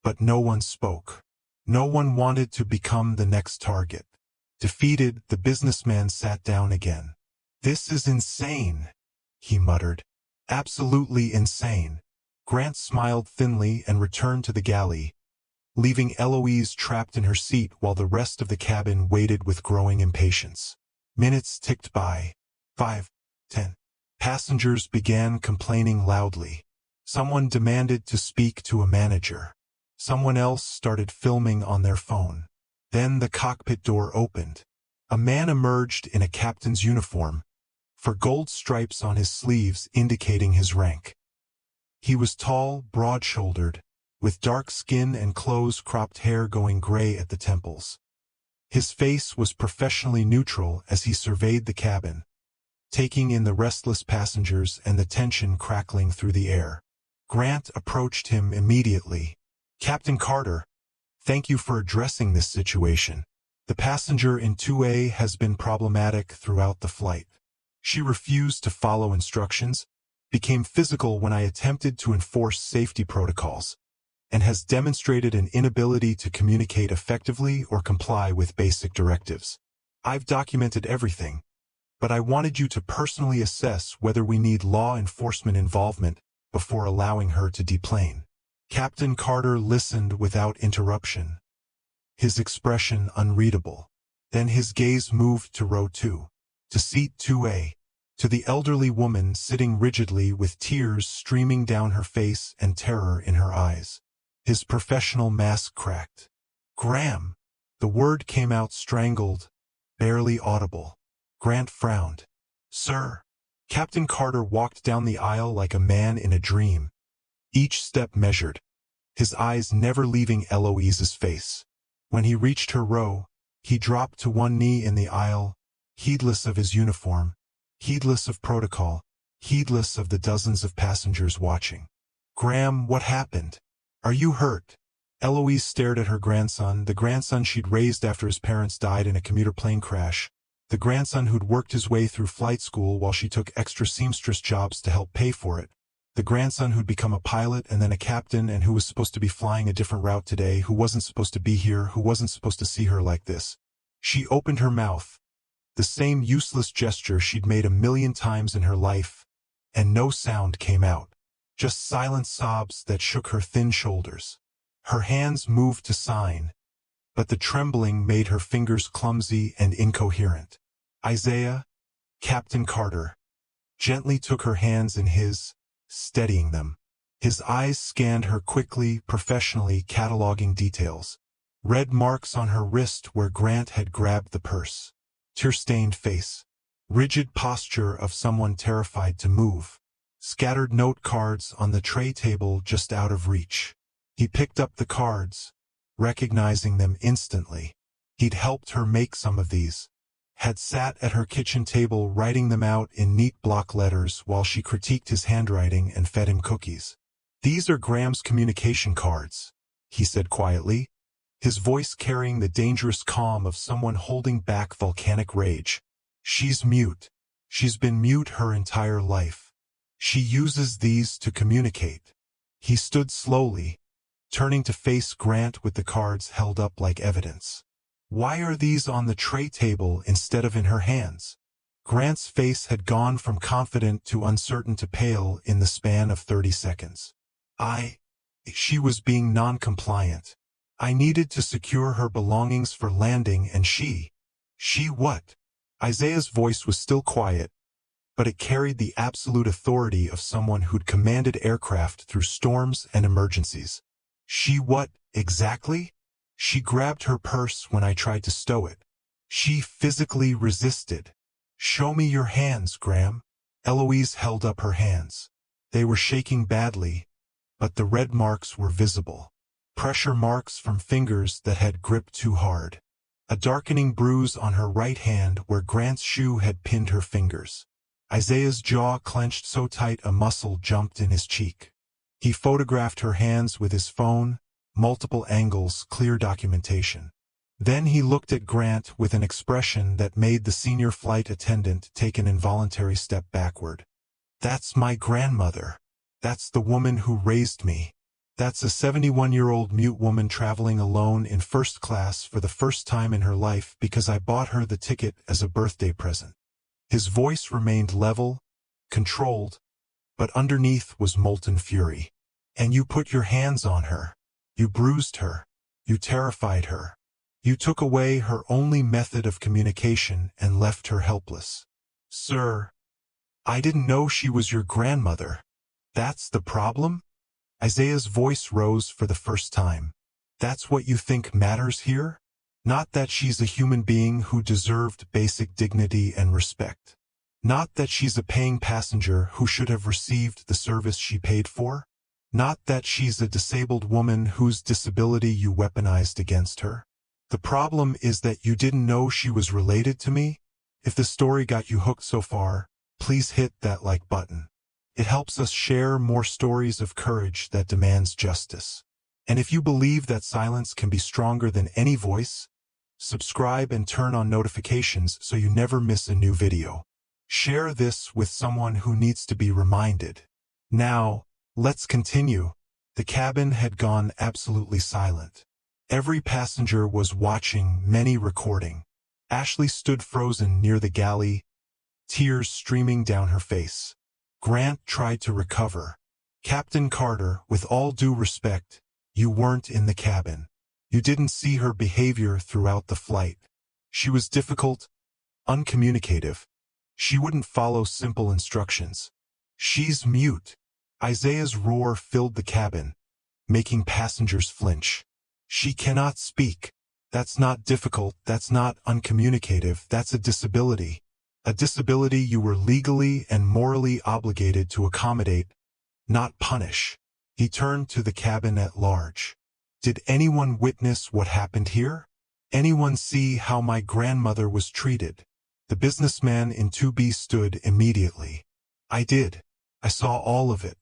Speaker 1: but no one spoke. No one wanted to become the next target. Defeated, the businessman sat down again. "This is insane," he muttered. "Absolutely insane." Grant smiled thinly and returned to the galley, leaving Eloise trapped in her seat while the rest of the cabin waited with growing impatience. Minutes ticked by. 5, 10. Passengers began complaining loudly. Someone demanded to speak to a manager. Someone else started filming on their phone. Then the cockpit door opened. A man emerged in a captain's uniform, for gold stripes on his sleeves indicating his rank. He was tall, broad-shouldered, with dark skin and close-cropped hair going gray at the temples. His face was professionally neutral as he surveyed the cabin, taking in the restless passengers and the tension crackling through the air. Grant approached him immediately. "Captain Carter, thank you for addressing this situation. The passenger in 2A has been problematic throughout the flight. She refused to follow instructions, became physical when I attempted to enforce safety protocols, and has demonstrated an inability to communicate effectively or comply with basic directives. I've documented everything, but I wanted you to personally assess whether we need law enforcement involvement before allowing her to deplane. Captain Carter listened without interruption, his expression unreadable. Then his gaze moved to row 2, to seat 2A, to the elderly woman sitting rigidly with tears streaming down her face and terror in her eyes. His professional mask cracked. "Graham!" The word came out strangled, barely audible. Grant frowned. "Sir." Captain Carter walked down the aisle like a man in a dream, each step measured, his eyes never leaving Eloise's face. When he reached her row, he dropped to one knee in the aisle, heedless of his uniform, heedless of protocol, heedless of the dozens of passengers watching. "Graham, what happened? Are you hurt?" Eloise stared at her grandson, the grandson she'd raised after his parents died in a commuter plane crash, the grandson who'd worked his way through flight school while she took extra seamstress jobs to help pay for it, the grandson who'd become a pilot and then a captain and who was supposed to be flying a different route today, who wasn't supposed to be here, who wasn't supposed to see her like this. She opened her mouth, the same useless gesture she'd made a million times in her life, and no sound came out, just silent sobs that shook her thin shoulders. Her hands moved to sign, but the trembling made her fingers clumsy and incoherent. Isaiah, Captain Carter, gently took her hands in his, steadying them. His eyes scanned her quickly, professionally, cataloging details. Red marks on her wrist where Grant had grabbed the purse. Tear-stained face. Rigid posture of someone terrified to move. Scattered note cards on the tray table just out of reach. He picked up the cards, recognizing them instantly. He'd helped her make some of these. Had sat at her kitchen table writing them out in neat block letters while she critiqued his handwriting and fed him cookies. "These are Graham's communication cards," he said quietly, his voice carrying the dangerous calm of someone holding back volcanic rage. "She's mute. She's been mute her entire life. She uses these to communicate." He stood slowly, turning to face Grant with the cards held up like evidence. "Why are these on the tray table instead of in her hands?" Grant's face had gone from confident to uncertain to pale in the span of 30 seconds. She was being non-compliant. I needed to secure her belongings for landing and she what?" Isaiah's voice was still quiet, but it carried the absolute authority of someone who'd commanded aircraft through storms and emergencies. "She what, exactly?" "She grabbed her purse when I tried to stow it. She physically resisted." "Show me your hands, Graham." Eloise held up her hands. They were shaking badly, but the red marks were visible. Pressure marks from fingers that had gripped too hard. A darkening bruise on her right hand where Grant's shoe had pinned her fingers. Isaiah's jaw clenched so tight a muscle jumped in his cheek. He photographed her hands with his phone, multiple angles, clear documentation. Then he looked at Grant with an expression that made the senior flight attendant take an involuntary step backward. "That's my grandmother. That's the woman who raised me. That's a 71-year-old mute woman traveling alone in first class for the first time in her life because I bought her the ticket as a birthday present." His voice remained level, controlled, but underneath was molten fury. "And you put your hands on her. You bruised her. You terrified her. You took away her only method of communication and left her helpless." "Sir, I didn't know she was your grandmother. That's the problem?" Isaiah's voice rose for the first time. "That's what you think matters here? Not that she's a human being who deserved basic dignity and respect. Not that she's a paying passenger who should have received the service she paid for? Not that she's a disabled woman whose disability you weaponized against her? The problem is that you didn't know she was related to me? If the story got you hooked so far, please hit that like button. It helps us share more stories of courage that demands justice. And if you believe that silence can be stronger than any voice, subscribe and turn on notifications so you never miss a new video. Share this with someone who needs to be reminded. Now, let's continue. The cabin had gone absolutely silent. Every passenger was watching, many recording. Ashley stood frozen near the galley, tears streaming down her face. Grant tried to recover. Captain Carter, with all due respect, you weren't in the cabin. You didn't see her behavior throughout the flight. She was difficult, uncommunicative. She wouldn't follow simple instructions. She's mute. Isaiah's roar filled the cabin, making passengers flinch. She cannot speak. That's not difficult, that's not uncommunicative, that's a disability. A disability you were legally and morally obligated to accommodate, not punish. He turned to the cabin at large. Did anyone witness what happened here? Anyone see how my grandmother was treated? The businessman in 2B stood immediately. I did. I saw all of it.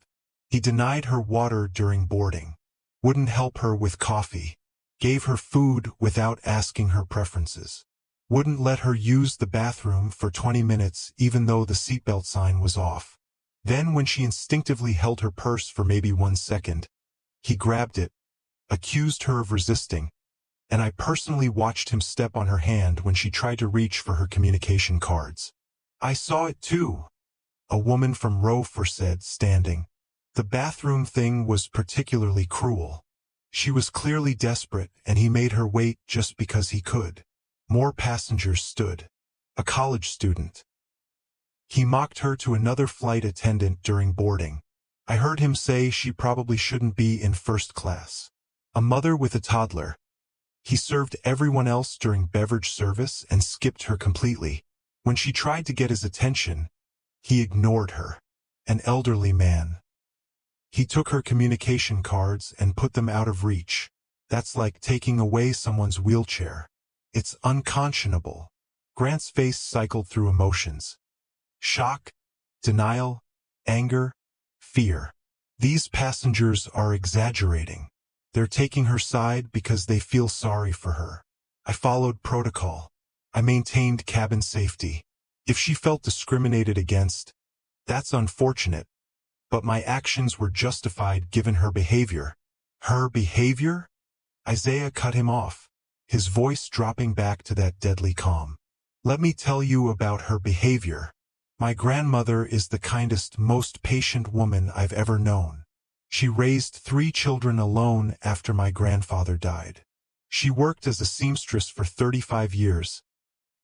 Speaker 1: He denied her water during boarding. Wouldn't help her with coffee. Gave her food without asking her preferences. Wouldn't let her use the bathroom for 20 minutes even though the seatbelt sign was off. Then when she instinctively held her purse for maybe 1 second, he grabbed it, accused her of resisting, and I personally watched him step on her hand when she tried to reach for her communication cards. I saw it too, a woman from row 4 said, standing. The bathroom thing was particularly cruel. She was clearly desperate, and he made her wait just because he could. More passengers stood. A college student. He mocked her to another flight attendant during boarding. I heard him say she probably shouldn't be in first class. A mother with a toddler. He served everyone else during beverage service and skipped her completely. When she tried to get his attention, he ignored her. An elderly man. He took her communication cards and put them out of reach. That's like taking away someone's wheelchair. It's unconscionable. Grant's face cycled through emotions. Shock, denial, anger, fear. These passengers are exaggerating. They're taking her side because they feel sorry for her. I followed protocol. I maintained cabin safety. If she felt discriminated against, that's unfortunate. But my actions were justified given her behavior. Her behavior? Isaiah cut him off, his voice dropping back to that deadly calm. Let me tell you about her behavior. My grandmother is the kindest, most patient woman I've ever known. She raised 3 children alone after my grandfather died. She worked as a seamstress for 35 years.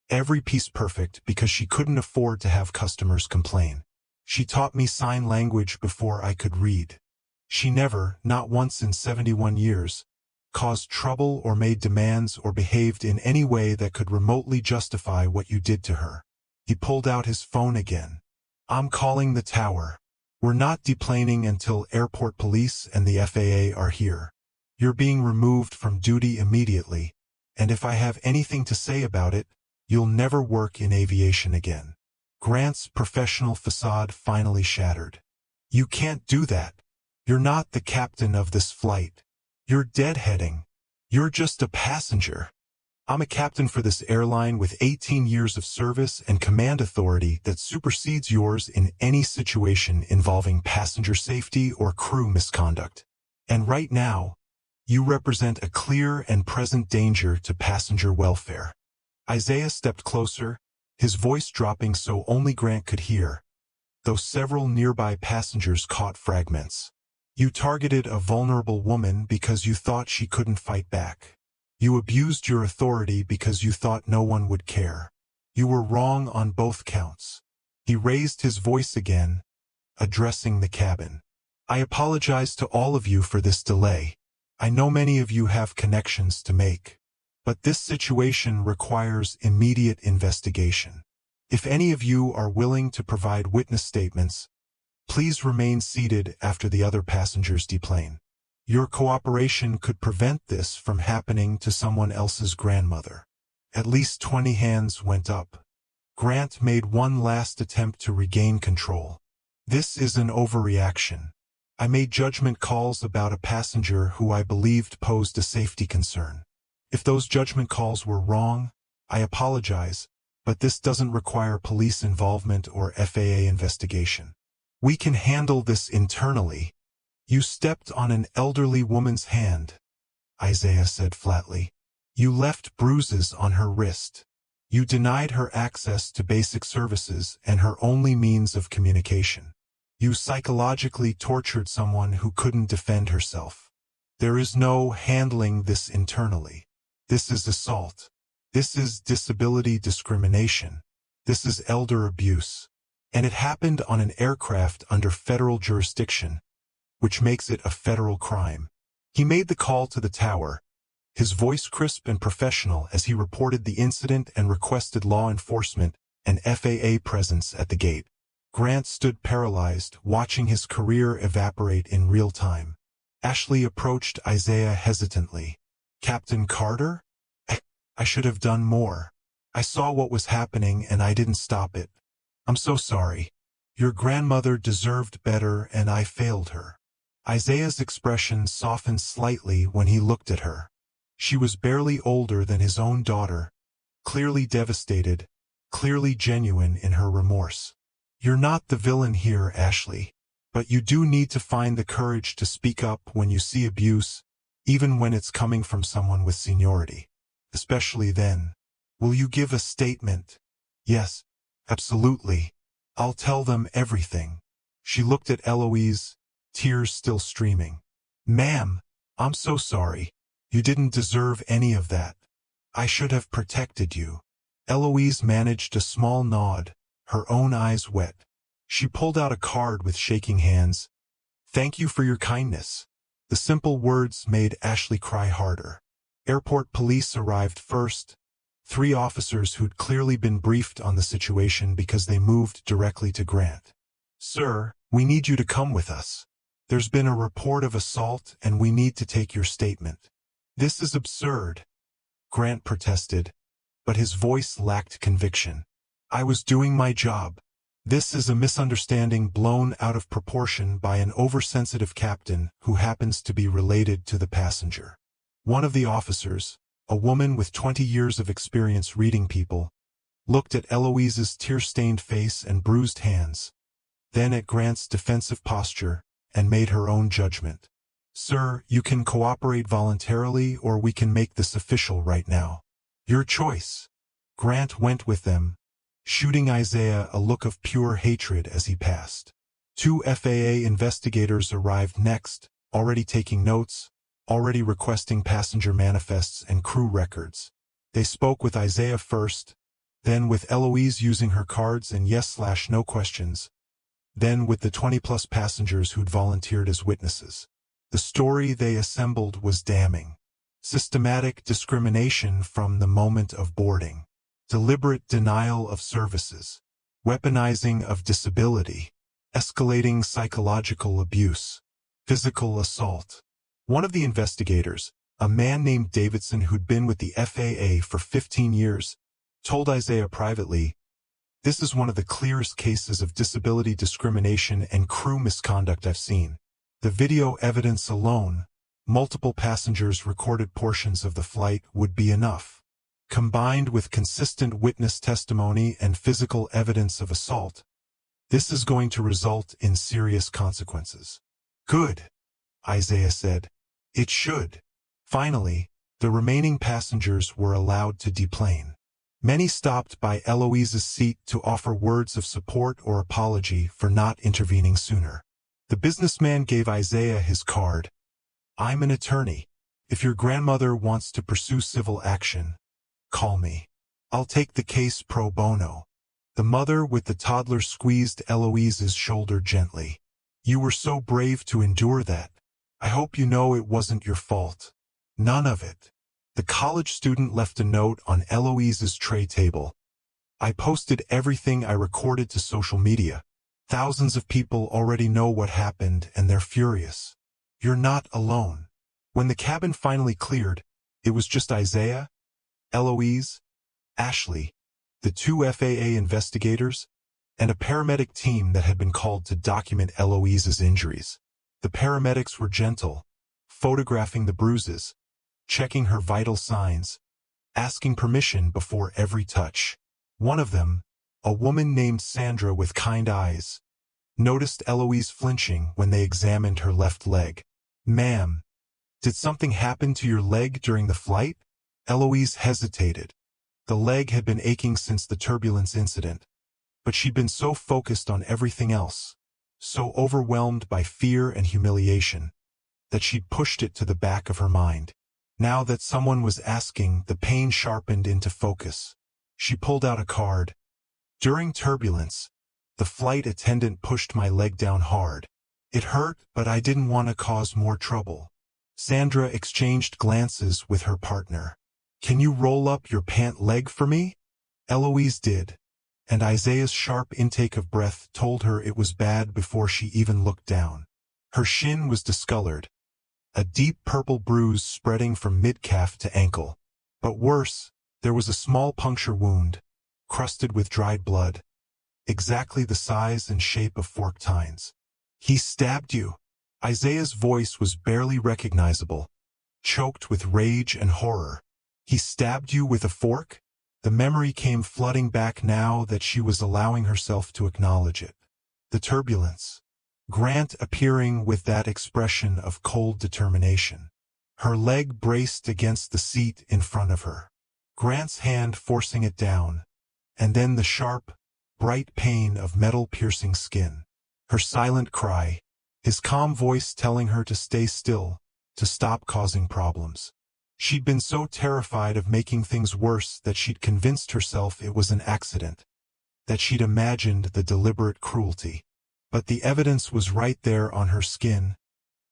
Speaker 1: Every piece perfect because she couldn't afford to have customers complain. She taught me sign language before I could read. She never, not once in 71 years, caused trouble or made demands or behaved in any way that could remotely justify what you did to her. He pulled out his phone again. I'm calling the tower. We're not deplaning until airport police and the FAA are here. You're being removed from duty immediately, and if I have anything to say about it, you'll never work in aviation again. Grant's professional facade finally shattered. You can't do that. You're not the captain of this flight. You're deadheading. You're just a passenger. I'm a captain for this airline with 18 years of service and command authority that supersedes yours in any situation involving passenger safety or crew misconduct. And right now, you represent a clear and present danger to passenger welfare. Isaiah stepped closer, his voice dropping so only Grant could hear, though several nearby passengers caught fragments. You targeted a vulnerable woman because you thought she couldn't fight back. You abused your authority because you thought no one would care. You were wrong on both counts. He raised his voice again, addressing the cabin. I apologize to all of you for this delay. I know many of you have connections to make. But this situation requires immediate investigation. If any of you are willing to provide witness statements, please remain seated after the other passengers deplane. Your cooperation could prevent this from happening to someone else's grandmother. At least 20 hands went up. Grant made one last attempt to regain control. This is an overreaction. I made judgment calls about a passenger who I believed posed a safety concern. If those judgment calls were wrong, I apologize, but this doesn't require police involvement or FAA investigation. We can handle this internally. You stepped on an elderly woman's hand, Isaiah said flatly. You left bruises on her wrist. You denied her access to basic services and her only means of communication. You psychologically tortured someone who couldn't defend herself. There is no handling this internally. This is assault. This is disability discrimination. This is elder abuse. And it happened on an aircraft under federal jurisdiction, which makes it a federal crime. He made the call to the tower, his voice crisp and professional as he reported the incident and requested law enforcement and FAA presence at the gate. Grant stood paralyzed, watching his career evaporate in real time. Ashley approached Isaiah hesitantly. "Captain Carter? I should have done more. I saw what was happening and I didn't stop it. I'm so sorry. Your grandmother deserved better and I failed her." Isaiah's expression softened slightly when he looked at her. She was barely older than his own daughter, clearly devastated, clearly genuine in her remorse. "You're not the villain here, Ashley. But you do need to find the courage to speak up when you see abuse, even when it's coming from someone with seniority. Especially then. Will you give a statement?" "Yes, absolutely. I'll tell them everything." She looked at Eloise, tears still streaming. "Ma'am, I'm so sorry. You didn't deserve any of that. I should have protected you." Eloise managed a small nod, her own eyes wet. She pulled out a card with shaking hands. "Thank you for your kindness." The simple words made Ashley cry harder. Airport police arrived first, 3 officers who'd clearly been briefed on the situation because they moved directly to Grant. "Sir, we need you to come with us. There's been a report of assault and we need to take your statement." "This is absurd," Grant protested, but his voice lacked conviction. "I was doing my job. This is a misunderstanding blown out of proportion by an oversensitive captain who happens to be related to the passenger." One of the officers, a woman with 20 years of experience reading people, looked at Eloise's tear-stained face and bruised hands, then at Grant's defensive posture, and made her own judgment. "Sir, you can cooperate voluntarily or we can make this official right now. Your choice." Grant went with them, shooting Isaiah a look of pure hatred as he passed. 2 FAA investigators arrived next, already taking notes, already requesting passenger manifests and crew records. They spoke with Isaiah first, then with Eloise using her cards and yes/no questions, then with the 20-plus passengers who'd volunteered as witnesses. The story they assembled was damning. Systematic discrimination from the moment of boarding. Deliberate denial of services. Weaponizing of disability. Escalating psychological abuse. Physical assault. One of the investigators, a man named Davidson who'd been with the FAA for 15 years, told Isaiah privately, "This is one of the clearest cases of disability discrimination and crew misconduct I've seen. The video evidence alone, multiple passengers recorded portions of the flight, would be enough. Combined with consistent witness testimony and physical evidence of assault, this is going to result in serious consequences." "Good," Isaiah said. "It should." Finally, the remaining passengers were allowed to deplane. Many stopped by Eloise's seat to offer words of support or apology for not intervening sooner. The businessman gave Isaiah his card. "I'm an attorney. If your grandmother wants to pursue civil action, call me. I'll take the case pro bono." The mother with the toddler squeezed Eloise's shoulder gently. "You were so brave to endure that. I hope you know it wasn't your fault." "None of it." The college student left a note on Eloise's tray table. "I posted everything I recorded to social media. Thousands of people already know what happened and they're furious. You're not alone." When the cabin finally cleared, it was just Isaiah, Eloise, Ashley, the 2 FAA investigators, and a paramedic team that had been called to document Eloise's injuries. The paramedics were gentle, photographing the bruises, checking her vital signs, asking permission before every touch. One of them, a woman named Sandra with kind eyes, noticed Eloise flinching when they examined her left leg. "Ma'am, did something happen to your leg during the flight?" Eloise hesitated. The leg had been aching since the turbulence incident, but she'd been so focused on everything else. so overwhelmed by fear and humiliation that she'd pushed it to the back of her mind. Now that someone was asking, the pain sharpened into focus. She pulled out a card. During turbulence, the flight attendant pushed my leg down hard. It hurt, but I didn't want to cause more trouble. Sandra exchanged glances with her partner. Can you roll up your pant leg for me? Eloise did, and Isaiah's sharp intake of breath told her it was bad before she even looked down. Her shin was discolored, a deep purple bruise spreading from mid-calf to ankle. But worse, there was a small puncture wound, crusted with dried blood, exactly the size and shape of forked tines. He stabbed you. Isaiah's voice was barely recognizable, choked with rage and horror. He stabbed you with a fork? The memory came flooding back now that she was allowing herself to acknowledge it. The turbulence. Grant appearing with that expression of cold determination. Her leg braced against the seat in front of her. Grant's hand forcing it down, and then the sharp, bright pain of metal-piercing skin. Her silent cry, his calm voice telling her to stay still, to stop causing problems. She'd been so terrified of making things worse that she'd convinced herself it was an accident, that she'd imagined the deliberate cruelty. But the evidence was right there on her skin,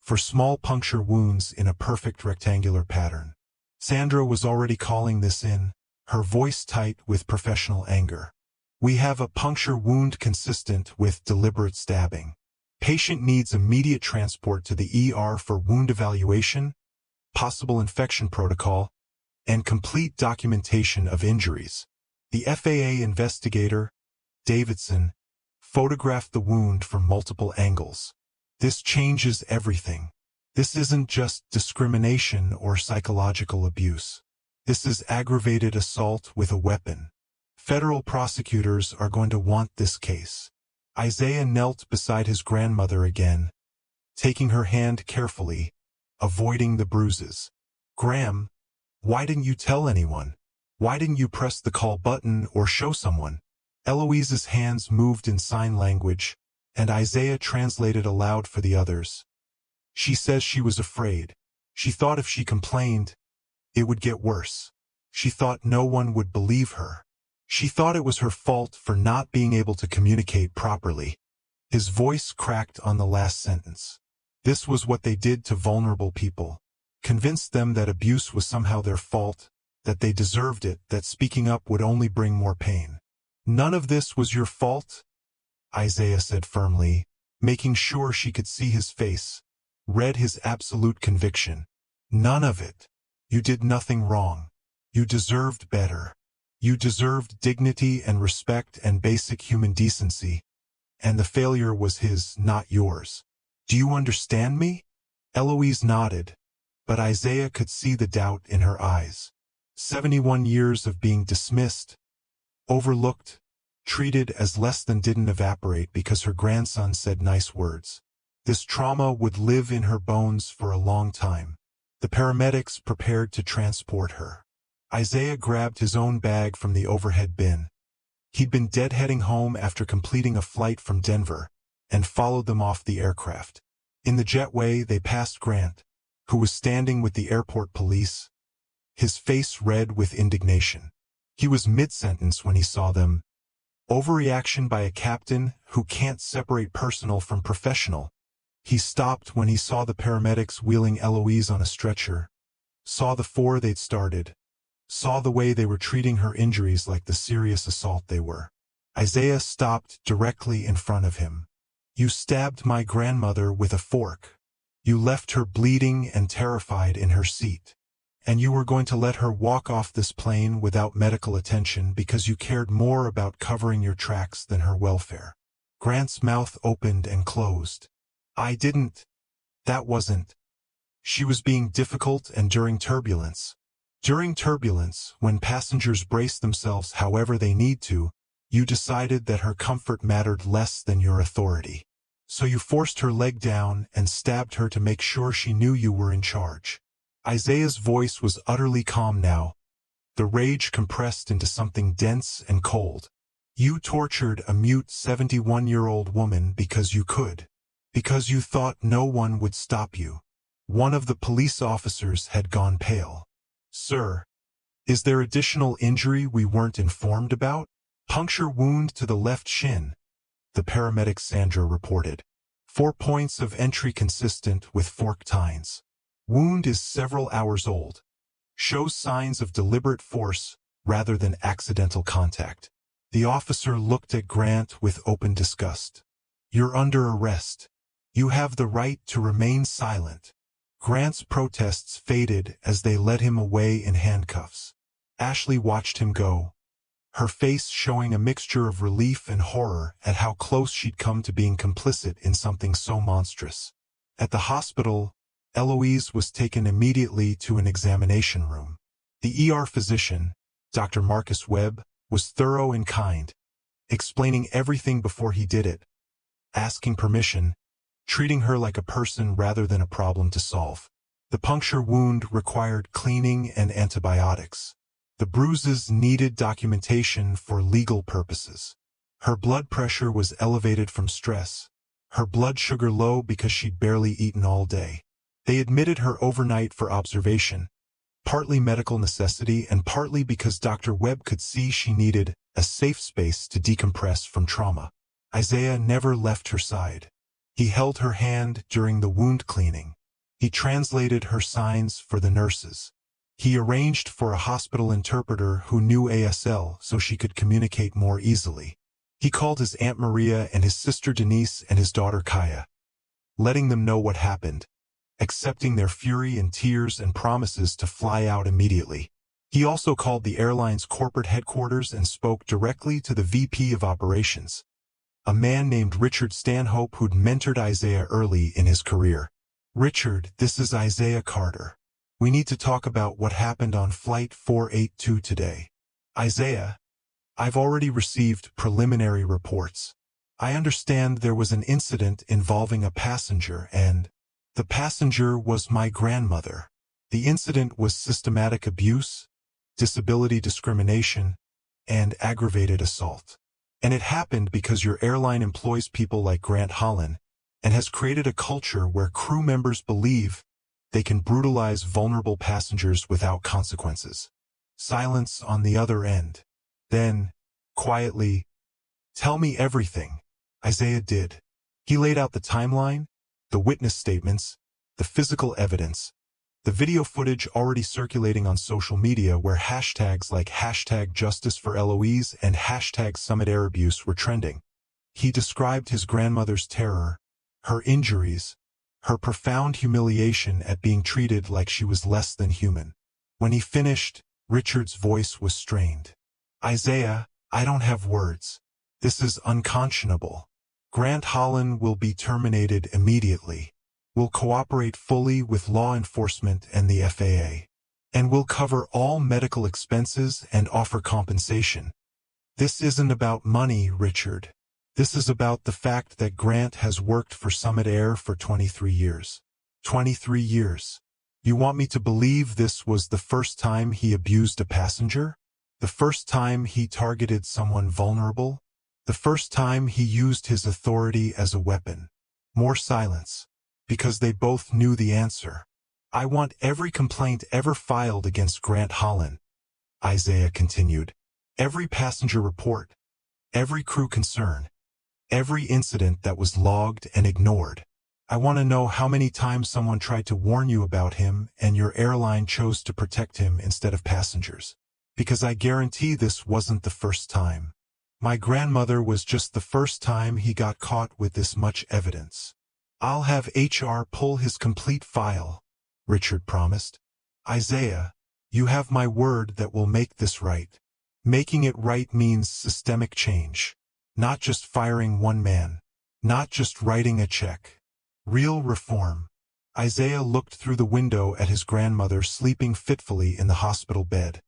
Speaker 1: for small puncture wounds in a perfect rectangular pattern. Sandra was already calling this in, her voice tight with professional anger. We have a puncture wound consistent with deliberate stabbing. Patient needs immediate transport to the ER for wound evaluation, possible infection protocol, and complete documentation of injuries. The FAA investigator, Davidson, photographed the wound from multiple angles. This changes everything. This isn't just discrimination or psychological abuse. This is aggravated assault with a weapon. Federal prosecutors are going to want this case. Isaiah knelt beside his grandmother again, taking her hand carefully, avoiding the bruises. Graham, why didn't you tell anyone? Why didn't you press the call button or show someone? Eloise's hands moved in sign language, and Isaiah translated aloud for the others. She says she was afraid. She thought if she complained, it would get worse. She thought no one would believe her. She thought it was her fault for not being able to communicate properly. His voice cracked on the last sentence. This was what they did to vulnerable people. Convinced them that abuse was somehow their fault, that they deserved it, that speaking up would only bring more pain. None of this was your fault, Isaiah said firmly, making sure she could see his face, read his absolute conviction. None of it. You did nothing wrong. You deserved better. You deserved dignity and respect and basic human decency. And the failure was his, not yours. Do you understand me? Eloise nodded, but Isaiah could see the doubt in her eyes. 71 years of being dismissed, overlooked, treated as less than didn't evaporate because her grandson said nice words. This trauma would live in her bones for a long time. The paramedics prepared to transport her. Isaiah grabbed his own bag from the overhead bin. He'd been deadheading home after completing a flight from Denver, and followed them off the aircraft. In the jetway, they passed Grant, who was standing with the airport police, his face red with indignation. He was mid-sentence when he saw them. Overreaction by a captain who can't separate personal from professional. He stopped when he saw the paramedics wheeling Eloise on a stretcher, saw the four they'd started, saw the way they were treating her injuries like the serious assault they were. Isaiah stopped directly in front of him. You stabbed my grandmother with a fork. You left her bleeding and terrified in her seat. And you were going to let her walk off this plane without medical attention because you cared more about covering your tracks than her welfare. Grant's mouth opened and closed. I didn't. That wasn't. She was being difficult and during turbulence. During turbulence, when passengers brace themselves however they need to, you decided that her comfort mattered less than your authority. So you forced her leg down and stabbed her to make sure she knew you were in charge. Isaiah's voice was utterly calm now, the rage compressed into something dense and cold. You tortured a mute 71-year-old woman because you could. Because you thought no one would stop you. One of the police officers had gone pale. Sir, is there additional injury we weren't informed about? Puncture wound to the left shin, the paramedic Sandra reported. 4 points of entry consistent with forked tines. Wound is several hours old. Shows signs of deliberate force rather than accidental contact. The officer looked at Grant with open disgust. You're under arrest. You have the right to remain silent. Grant's protests faded as they led him away in handcuffs. Ashley watched him go, her face showing a mixture of relief and horror at how close she'd come to being complicit in something so monstrous. At the hospital, Eloise was taken immediately to an examination room. The ER physician, Dr. Marcus Webb, was thorough and kind, explaining everything before he did it, asking permission, treating her like a person rather than a problem to solve. The puncture wound required cleaning and antibiotics. The bruises needed documentation for legal purposes. Her blood pressure was elevated from stress, her blood sugar low because she'd barely eaten all day. They admitted her overnight for observation, partly medical necessity and partly because Dr. Webb could see she needed a safe space to decompress from trauma. Isaiah never left her side. He held her hand during the wound cleaning. He translated her signs for the nurses. He arranged for a hospital interpreter who knew ASL so she could communicate more easily. He called his Aunt Maria and his sister Denise and his daughter Kaya, letting them know what happened, accepting their fury in tears and promises to fly out immediately. He also called the airline's corporate headquarters and spoke directly to the VP of operations, a man named Richard Stanhope who'd mentored Isaiah early in his career. Richard, this is Isaiah Carter. We need to talk about what happened on Flight 482 today. Isaiah, I've already received preliminary reports. I understand there was an incident involving a passenger and the passenger was my grandmother. The incident was systematic abuse, disability discrimination, and aggravated assault. And it happened because your airline employs people like Grant Holland and has created a culture where crew members believe they can brutalize vulnerable passengers without consequences. Silence on the other end. Then, quietly, tell me everything. Isaiah did. He laid out the timeline, the witness statements, the physical evidence, the video footage already circulating on social media where hashtags like #JusticeForEloise and #SummitAirAbuse were trending. He described his grandmother's terror, her injuries, her profound humiliation at being treated like she was less than human. When he finished, Richard's voice was strained. Isaiah, I don't have words. This is unconscionable. Grant Holland will be terminated immediately. We'll cooperate fully with law enforcement and the FAA. And we'll cover all medical expenses and offer compensation. This isn't about money, Richard. This is about the fact that Grant has worked for Summit Air for 23 years. 23 years. You want me to believe this was the first time he abused a passenger? The first time he targeted someone vulnerable? The first time he used his authority as a weapon? More silence. Because they both knew the answer. I want every complaint ever filed against Grant Holland, Isaiah continued. Every passenger report. Every crew concern. Every incident that was logged and ignored. I want to know how many times someone tried to warn you about him and your airline chose to protect him instead of passengers. Because I guarantee this wasn't the first time. My grandmother was just the first time he got caught with this much evidence. I'll have HR pull his complete file, Richard promised. Isaiah, you have my word that we'll make this right. Making it right means systemic change. Not just firing one man. Not just writing a check. Real reform. Isaiah looked through the window at his grandmother sleeping fitfully in the hospital bed,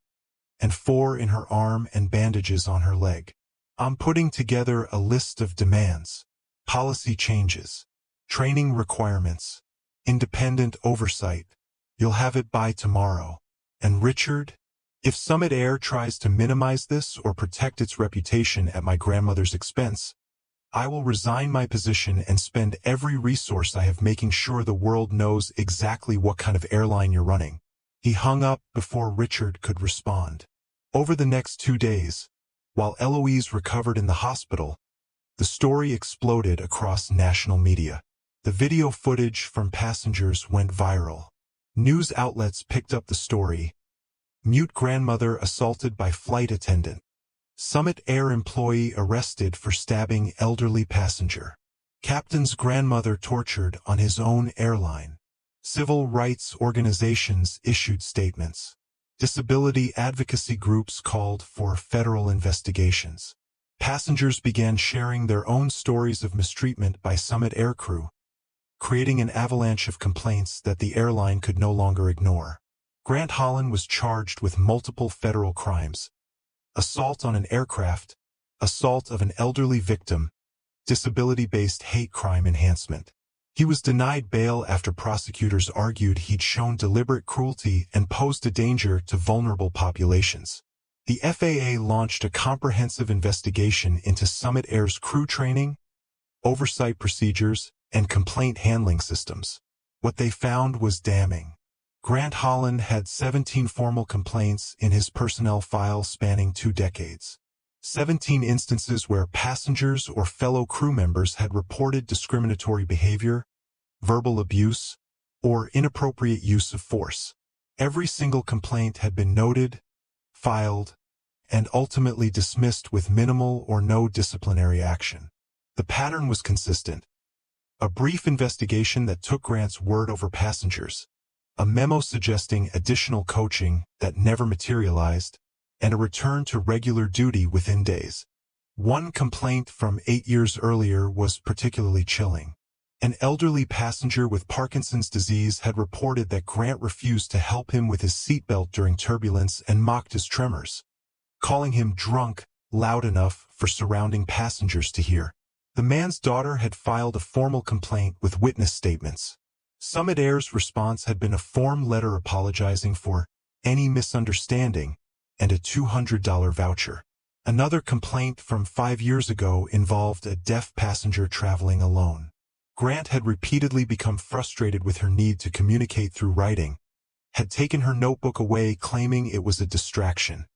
Speaker 1: and 4 in her arm and bandages on her leg. I'm putting together a list of demands. Policy changes. Training requirements. Independent oversight. You'll have it by tomorrow. And Richard, If Summit Air tries to minimize this or protect its reputation at my grandmother's expense, I will resign my position and spend every resource I have making sure the world knows exactly what kind of airline you're running." He hung up before Richard could respond. Over the next 2 days, while Eloise recovered in the hospital, the story exploded across national media. The video footage from passengers went viral. News outlets picked up the story. Mute grandmother assaulted by flight attendant. Summit Air employee arrested for stabbing elderly passenger. Captain's grandmother tortured on his own airline. Civil rights organizations issued statements. Disability advocacy groups called for federal investigations. Passengers began sharing their own stories of mistreatment by Summit Air crew, creating an avalanche of complaints that the airline could no longer ignore. Grant Holland was charged with multiple federal crimes: assault on an aircraft, assault of an elderly victim, disability-based hate crime enhancement. He was denied bail after prosecutors argued he'd shown deliberate cruelty and posed a danger to vulnerable populations. The FAA launched a comprehensive investigation into Summit Air's crew training, oversight procedures, and complaint handling systems. What they found was damning. Grant Holland had 17 formal complaints in his personnel file spanning 2 decades. 17 instances where passengers or fellow crew members had reported discriminatory behavior, verbal abuse, or inappropriate use of force. Every single complaint had been noted, filed, and ultimately dismissed with minimal or no disciplinary action. The pattern was consistent. A brief investigation that took Grant's word over passengers, a memo suggesting additional coaching that never materialized, and a return to regular duty within days. One complaint from 8 years earlier was particularly chilling. An elderly passenger with Parkinson's disease had reported that Grant refused to help him with his seatbelt during turbulence and mocked his tremors, calling him drunk loud enough for surrounding passengers to hear. The man's daughter had filed a formal complaint with witness statements. Summit Air's response had been a form letter apologizing for any misunderstanding and a $200 voucher. Another complaint from 5 years ago involved a deaf passenger traveling alone. Grant had repeatedly become frustrated with her need to communicate through writing, had taken her notebook away claiming it was a distraction,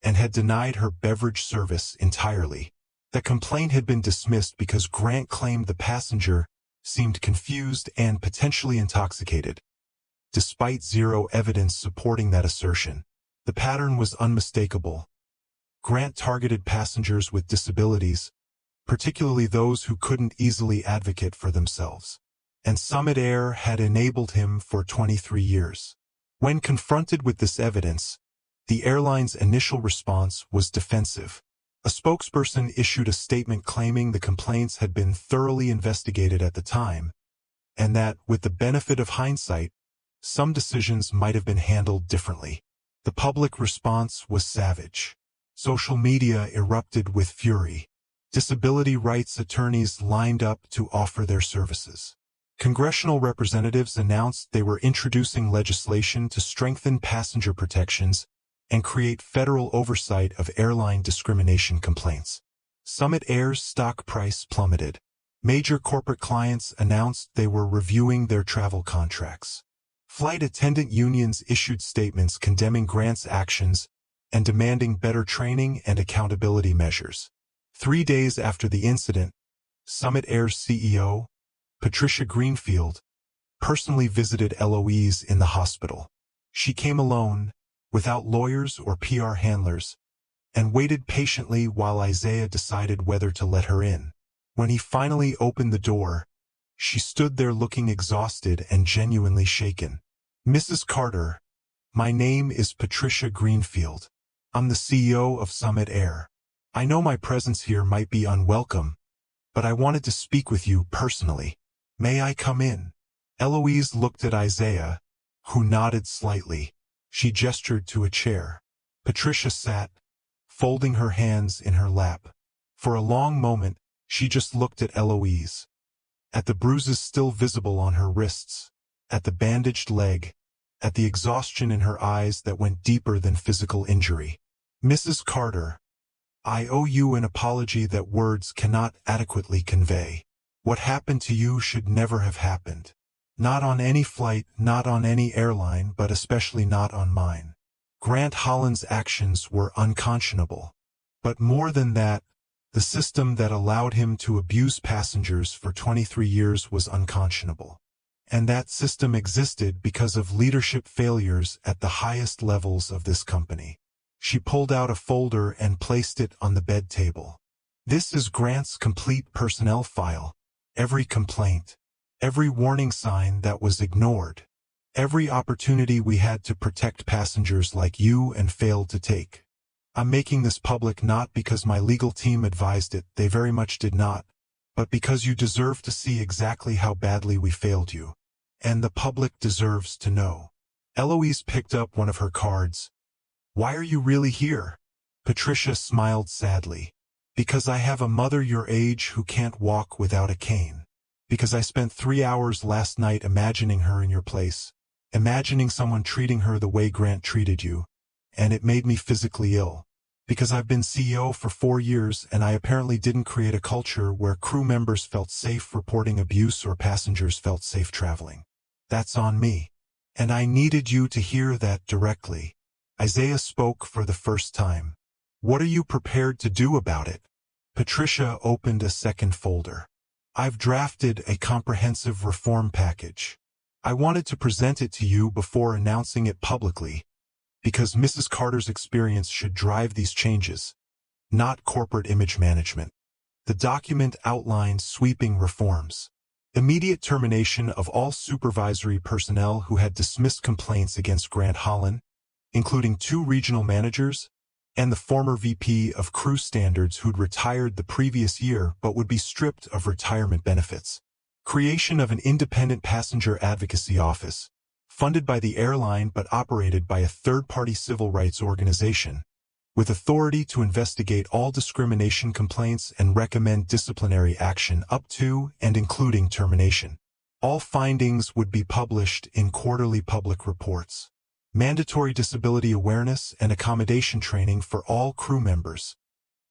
Speaker 1: and had denied her beverage service entirely. The complaint had been dismissed because Grant claimed the passenger seemed confused and potentially intoxicated. Despite zero evidence supporting that assertion, the pattern was unmistakable. Grant targeted passengers with disabilities, particularly those who couldn't easily advocate for themselves. And Summit Air had enabled him for 23 years. When confronted with this evidence, the airline's initial response was defensive. A spokesperson issued a statement claiming the complaints had been thoroughly investigated at the time, and that, with the benefit of hindsight, some decisions might have been handled differently. The public response was savage. Social media erupted with fury. Disability rights attorneys lined up to offer their services. Congressional representatives announced they were introducing legislation to strengthen passenger protections and create federal oversight of airline discrimination complaints. Summit Air's stock price plummeted. Major corporate clients announced they were reviewing their travel contracts. Flight attendant unions issued statements condemning Grant's actions and demanding better training and accountability measures. 3 days after the incident, Summit Air's CEO, Patricia Greenfield, personally visited Eloise in the hospital. She came alone, without lawyers or PR handlers, and waited patiently while Isaiah decided whether to let her in. When he finally opened the door, she stood there looking exhausted and genuinely shaken. "Mrs. Carter, my name is Patricia Greenfield. I'm the CEO of Summit Air. I know my presence here might be unwelcome, but I wanted to speak with you personally. May I come in?" Eloise looked at Isaiah, who nodded slightly. She gestured to a chair. Patricia sat, folding her hands in her lap. For a long moment, she just looked at Eloise. At the bruises still visible on her wrists, at the bandaged leg, at the exhaustion in her eyes that went deeper than physical injury. "Mrs. Carter, I owe you an apology that words cannot adequately convey. What happened to you should never have happened. Not on any flight, not on any airline, but especially not on mine. Grant Holland's actions were unconscionable. But more than that, the system that allowed him to abuse passengers for 23 years was unconscionable. And that system existed because of leadership failures at the highest levels of this company." She pulled out a folder and placed it on the bed table. "This is Grant's complete personnel file. Every complaint, every warning sign that was ignored, every opportunity we had to protect passengers like you and failed to take. I'm making this public not because my legal team advised it, they very much did not, but because you deserve to see exactly how badly we failed you. And the public deserves to know." Eloise picked up one of her cards. "Why are you really here?" Patricia smiled sadly. "Because I have a mother your age who can't walk without a cane. Because I spent 3 hours last night imagining her in your place, imagining someone treating her the way Grant treated you, and it made me physically ill. Because I've been CEO for 4 years and I apparently didn't create a culture where crew members felt safe reporting abuse or passengers felt safe traveling. That's on me. And I needed you to hear that directly." Isaiah spoke for the first time. "What are you prepared to do about it?" Patricia opened a second folder. "I've drafted a comprehensive reform package. I wanted to present it to you before announcing it publicly, because Mrs. Carter's experience should drive these changes, not corporate image management." The document outlined sweeping reforms. Immediate termination of all supervisory personnel who had dismissed complaints against Grant Holland, including 2 regional managers, and the former VP of Crew Standards who'd retired the previous year but would be stripped of retirement benefits. Creation of an independent passenger advocacy office, funded by the airline but operated by a third-party civil rights organization, with authority to investigate all discrimination complaints and recommend disciplinary action up to and including termination. All findings would be published in quarterly public reports. Mandatory disability awareness and accommodation training for all crew members,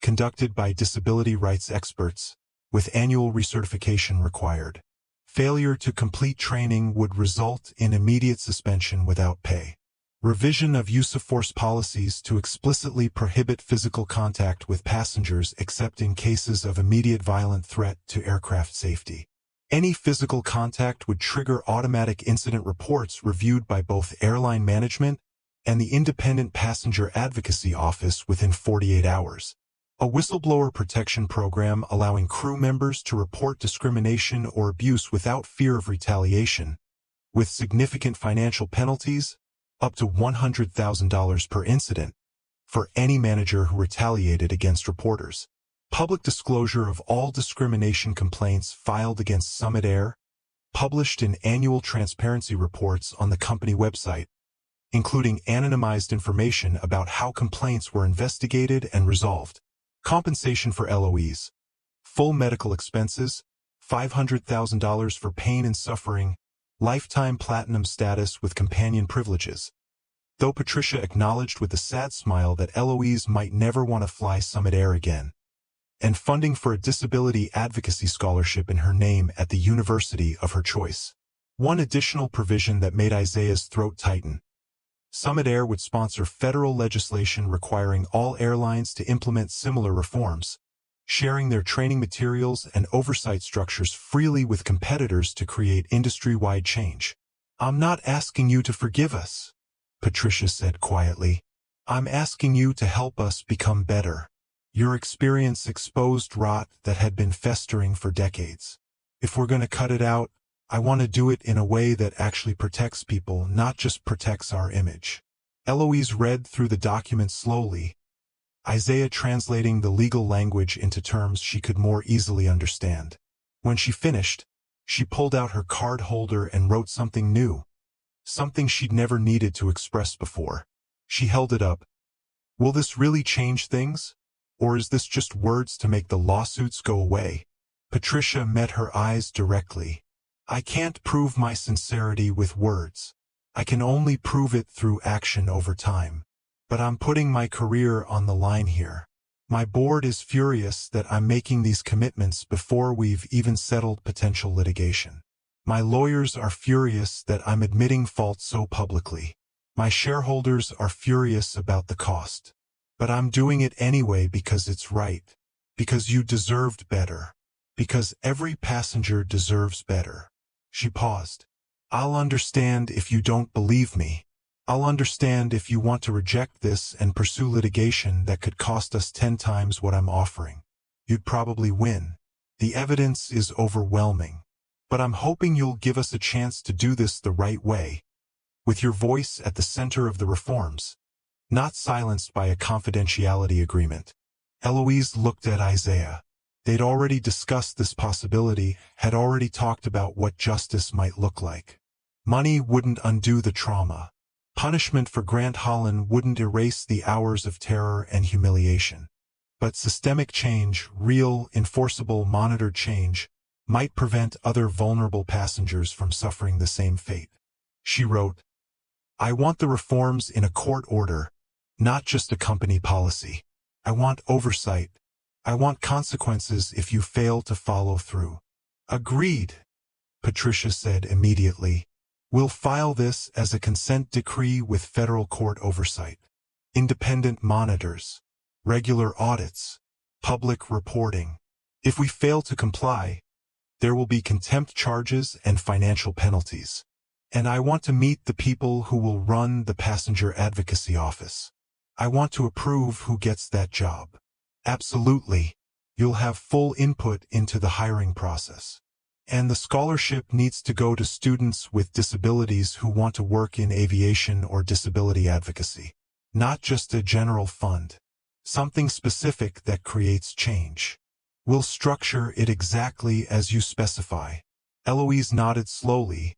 Speaker 1: conducted by disability rights experts, with annual recertification required. Failure to complete training would result in immediate suspension without pay. Revision of use of force policies to explicitly prohibit physical contact with passengers except in cases of immediate violent threat to aircraft safety. Any physical contact would trigger automatic incident reports reviewed by both airline management and the Independent Passenger Advocacy Office within 48 hours. A whistleblower protection program allowing crew members to report discrimination or abuse without fear of retaliation, with significant financial penalties, up to $100,000 per incident, for any manager who retaliated against reporters. Public disclosure of all discrimination complaints filed against Summit Air, published in annual transparency reports on the company website, including anonymized information about how complaints were investigated and resolved. Compensation for LOEs. Full medical expenses, $500,000 for pain and suffering, lifetime platinum status with companion privileges. Though Patricia acknowledged with a sad smile that LOEs might never want to fly Summit Air again. And funding for a disability advocacy scholarship in her name at the university of her choice. One additional provision that made Isaiah's throat tighten. Summit Air would sponsor federal legislation requiring all airlines to implement similar reforms, sharing their training materials and oversight structures freely with competitors to create industry-wide change. "I'm not asking you to forgive us," Patricia said quietly. "I'm asking you to help us become better. Your experience exposed rot that had been festering for decades. If we're going to cut it out, I want to do it in a way that actually protects people, not just protects our image." Eloise read through the document slowly, Isaiah translating the legal language into terms she could more easily understand. When she finished, she pulled out her card holder and wrote something new, something she'd never needed to express before. She held it up. "Will this really change things? Or is this just words to make the lawsuits go away?" Patricia met her eyes directly. "I can't prove my sincerity with words. I can only prove it through action over time. But I'm putting my career on the line here. My board is furious that I'm making these commitments before we've even settled potential litigation. My lawyers are furious that I'm admitting fault so publicly. My shareholders are furious about the cost. But I'm doing it anyway because it's right. Because you deserved better. Because every passenger deserves better. She paused. I'll understand if you don't believe me. I'll understand if you want to reject this and pursue litigation that could cost us 10 times what I'm offering. You'd probably win. The evidence is overwhelming. But I'm hoping you'll give us a chance to do this the right way, with your voice at the center of the reforms, not silenced by a confidentiality agreement. Eloise looked at Isaiah. They'd already discussed this possibility, had already talked about what justice might look like. Money wouldn't undo the trauma. Punishment for Grant Holland wouldn't erase the hours of terror and humiliation. But systemic change, real, enforceable, monitored change, might prevent other vulnerable passengers from suffering the same fate. She wrote, I want the reforms in a court order, not just a company policy. I want oversight. I want consequences if you fail to follow through. Agreed, Patricia said immediately. We'll file this as a consent decree with federal court oversight. Independent monitors, regular audits, public reporting. If we fail to comply, there will be contempt charges and financial penalties. And I want to meet the people who will run the passenger advocacy office. I want to approve who gets that job. Absolutely. You'll have full input into the hiring process. And the scholarship needs to go to students with disabilities who want to work in aviation or disability advocacy. Not just a general fund. Something specific that creates change. We'll structure it exactly as you specify. Eloise nodded slowly,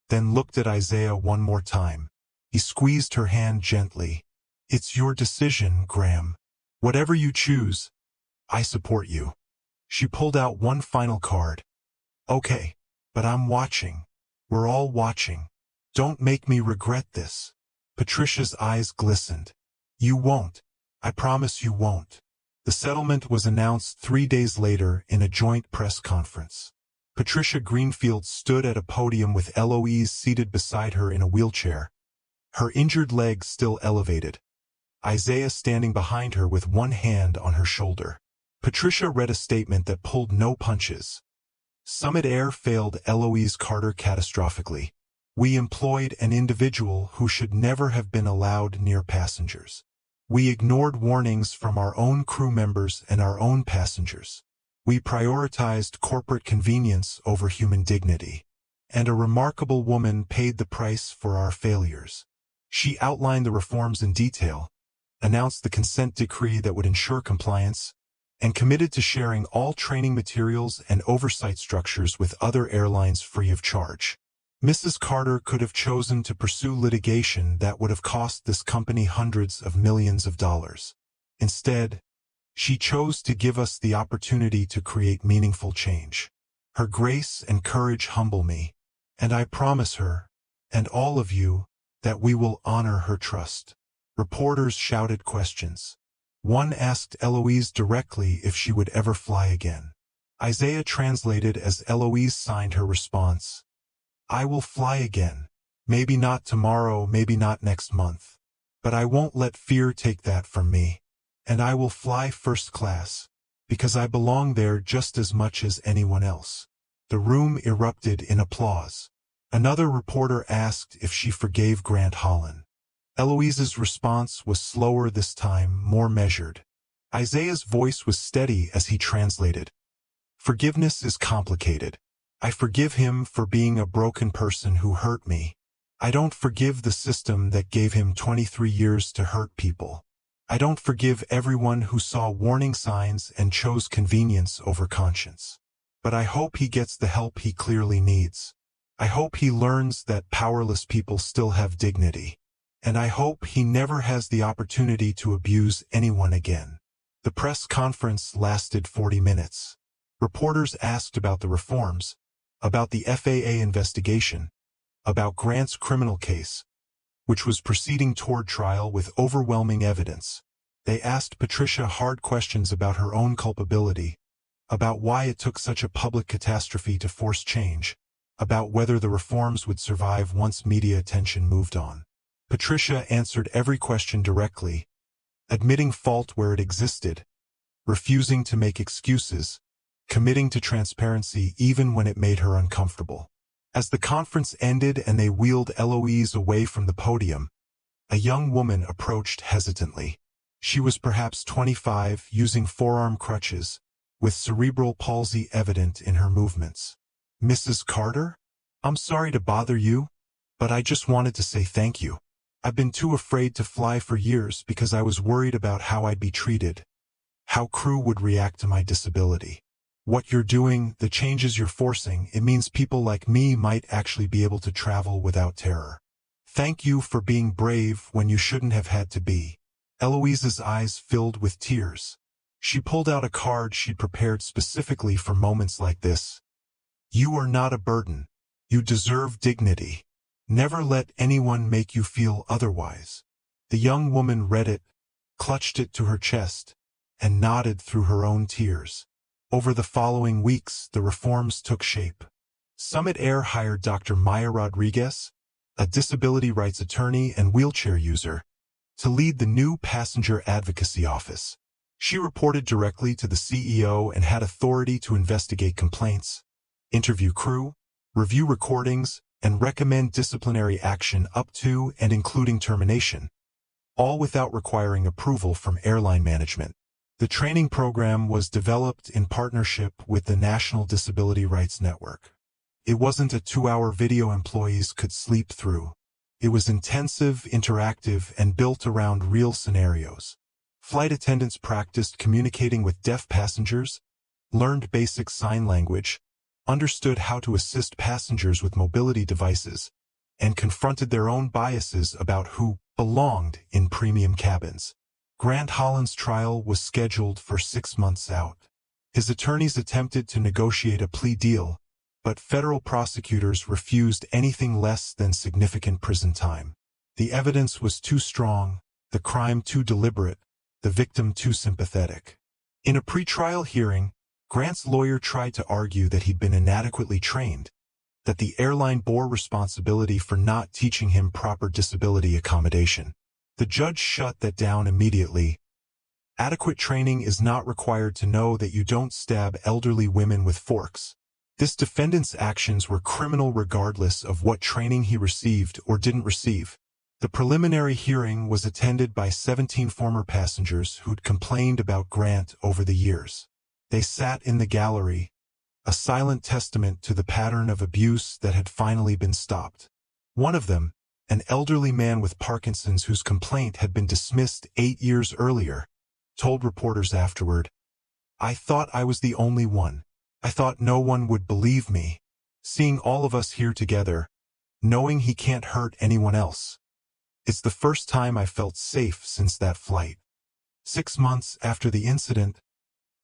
Speaker 1: then looked at Isaiah one more time. He squeezed her hand gently. It's your decision, Graham. Whatever you choose, I support you. She pulled out one final card. Okay, but I'm watching. We're all watching. Don't make me regret this. Patricia's eyes glistened. You won't. I promise you won't. The settlement was announced 3 days later in a joint press conference. Patricia Greenfield stood at a podium with Eloise seated beside her in a wheelchair, her injured leg still elevated. Isaiah standing behind her with one hand on her shoulder. Patricia read a statement that pulled no punches. Summit Air failed Eloise Carter catastrophically. We employed an individual who should never have been allowed near passengers. We ignored warnings from our own crew members and our own passengers. We prioritized corporate convenience over human dignity. And a remarkable woman paid the price for our failures. She outlined the reforms in detail, announced the consent decree that would ensure compliance, and committed to sharing all training materials and oversight structures with other airlines free of charge. Mrs. Carter could have chosen to pursue litigation that would have cost this company hundreds of millions of dollars. Instead, she chose to give us the opportunity to create meaningful change. Her grace and courage humble me, and I promise her, and all of you, that we will honor her trust. Reporters shouted questions. One asked Eloise directly if she would ever fly again. Isaiah translated as Eloise signed her response. I will fly again. Maybe not tomorrow, maybe not next month. But I won't let fear take that from me. And I will fly first class, because I belong there just as much as anyone else. The room erupted in applause. Another reporter asked if she forgave Grant Holland. Eloise's response was slower this time, more measured. Isaiah's voice was steady as he translated. Forgiveness is complicated. I forgive him for being a broken person who hurt me. I don't forgive the system that gave him 23 years to hurt people. I don't forgive everyone who saw warning signs and chose convenience over conscience. But I hope he gets the help he clearly needs. I hope he learns that powerless people still have dignity. And I hope he never has the opportunity to abuse anyone again. The press conference lasted 40 minutes. Reporters asked about the reforms, about the FAA investigation, about Grant's criminal case, which was proceeding toward trial with overwhelming evidence. They asked Patricia hard questions about her own culpability, about why it took such a public catastrophe to force change, about whether the reforms would survive once media attention moved on. Patricia answered every question directly, admitting fault where it existed, refusing to make excuses, committing to transparency even when it made her uncomfortable. As the conference ended and they wheeled Eloise away from the podium, a young woman approached hesitantly. She was perhaps 25, using forearm crutches, with cerebral palsy evident in her movements. "Mrs. Carter? I'm sorry to bother you, but I just wanted to say thank you. I've been too afraid to fly for years because I was worried about how I'd be treated, how crew would react to my disability. What you're doing, the changes you're forcing, it means people like me might actually be able to travel without terror. Thank you for being brave when you shouldn't have had to be." Eloise's eyes filled with tears. She pulled out a card she'd prepared specifically for moments like this. "You are not a burden. You deserve dignity. Never let anyone make you feel otherwise." The young woman read it, clutched it to her chest, and nodded through her own tears. Over the following weeks, the reforms took shape. Summit Air hired Dr. Maya Rodriguez, a disability rights attorney and wheelchair user, to lead the new passenger advocacy office. She reported directly to the CEO and had authority to investigate complaints, interview crew, review recordings, and recommend disciplinary action up to and including termination, all without requiring approval from airline management. The training program was developed in partnership with the National Disability Rights Network. It wasn't a 2-hour video employees could sleep through. It was intensive, interactive, and built around real scenarios. Flight attendants practiced communicating with deaf passengers, learned basic sign language, understood how to assist passengers with mobility devices, and confronted their own biases about who belonged in premium cabins. Grant Holland's trial was scheduled for 6 months out. His attorneys attempted to negotiate a plea deal, but federal prosecutors refused anything less than significant prison time. The evidence was too strong, the crime too deliberate, the victim too sympathetic. In a pretrial hearing, Grant's lawyer tried to argue that he'd been inadequately trained, that the airline bore responsibility for not teaching him proper disability accommodation. The judge shut that down immediately. Adequate training is not required to know that you don't stab elderly women with forks. This defendant's actions were criminal regardless of what training he received or didn't receive. The preliminary hearing was attended by 17 former passengers who'd complained about Grant over the years. They sat in the gallery, a silent testament to the pattern of abuse that had finally been stopped. One of them, an elderly man with Parkinson's whose complaint had been dismissed 8 years earlier, told reporters afterward, "I thought I was the only one. I thought no one would believe me. Seeing all of us here together, knowing he can't hurt anyone else. It's the first time I felt safe since that flight." 6 months after the incident,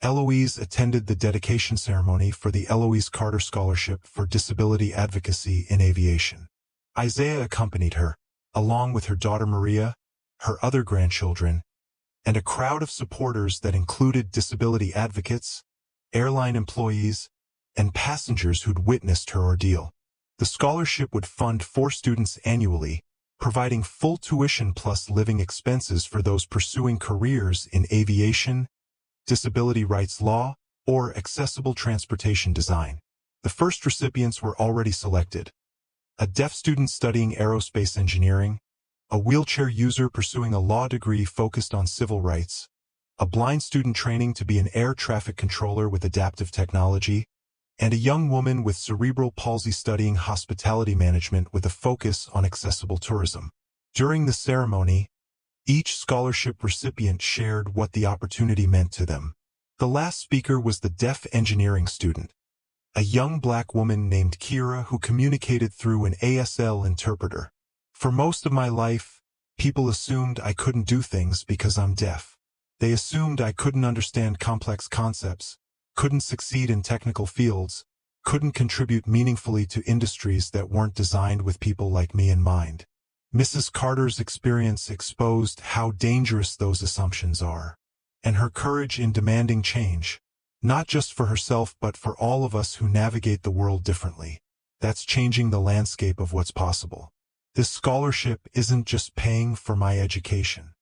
Speaker 1: Eloise attended the dedication ceremony for the Eloise Carter Scholarship for Disability Advocacy in Aviation. Isaiah accompanied her, along with her daughter Maria, her other grandchildren, and a crowd of supporters that included disability advocates, airline employees, and passengers who'd witnessed her ordeal. The scholarship would fund 4 students annually, providing full tuition plus living expenses for those pursuing careers in aviation, disability rights law, or accessible transportation design. The first recipients were already selected: a deaf student studying aerospace engineering, a wheelchair user pursuing a law degree focused on civil rights, a blind student training to be an air traffic controller with adaptive technology, and a young woman with cerebral palsy studying hospitality management with a focus on accessible tourism. During the ceremony, each scholarship recipient shared what the opportunity meant to them. The last speaker was the deaf engineering student, a young black woman named Kira who communicated through an ASL interpreter. "For most of my life, people assumed I couldn't do things because I'm deaf. They assumed I couldn't understand complex concepts, couldn't succeed in technical fields, couldn't contribute meaningfully to industries that weren't designed with people like me in mind. Mrs. Carter's experience exposed how dangerous those assumptions are, and her courage in demanding change, not just for herself but for all of us who navigate the world differently. That's changing the landscape of what's possible. This scholarship isn't just paying for my education.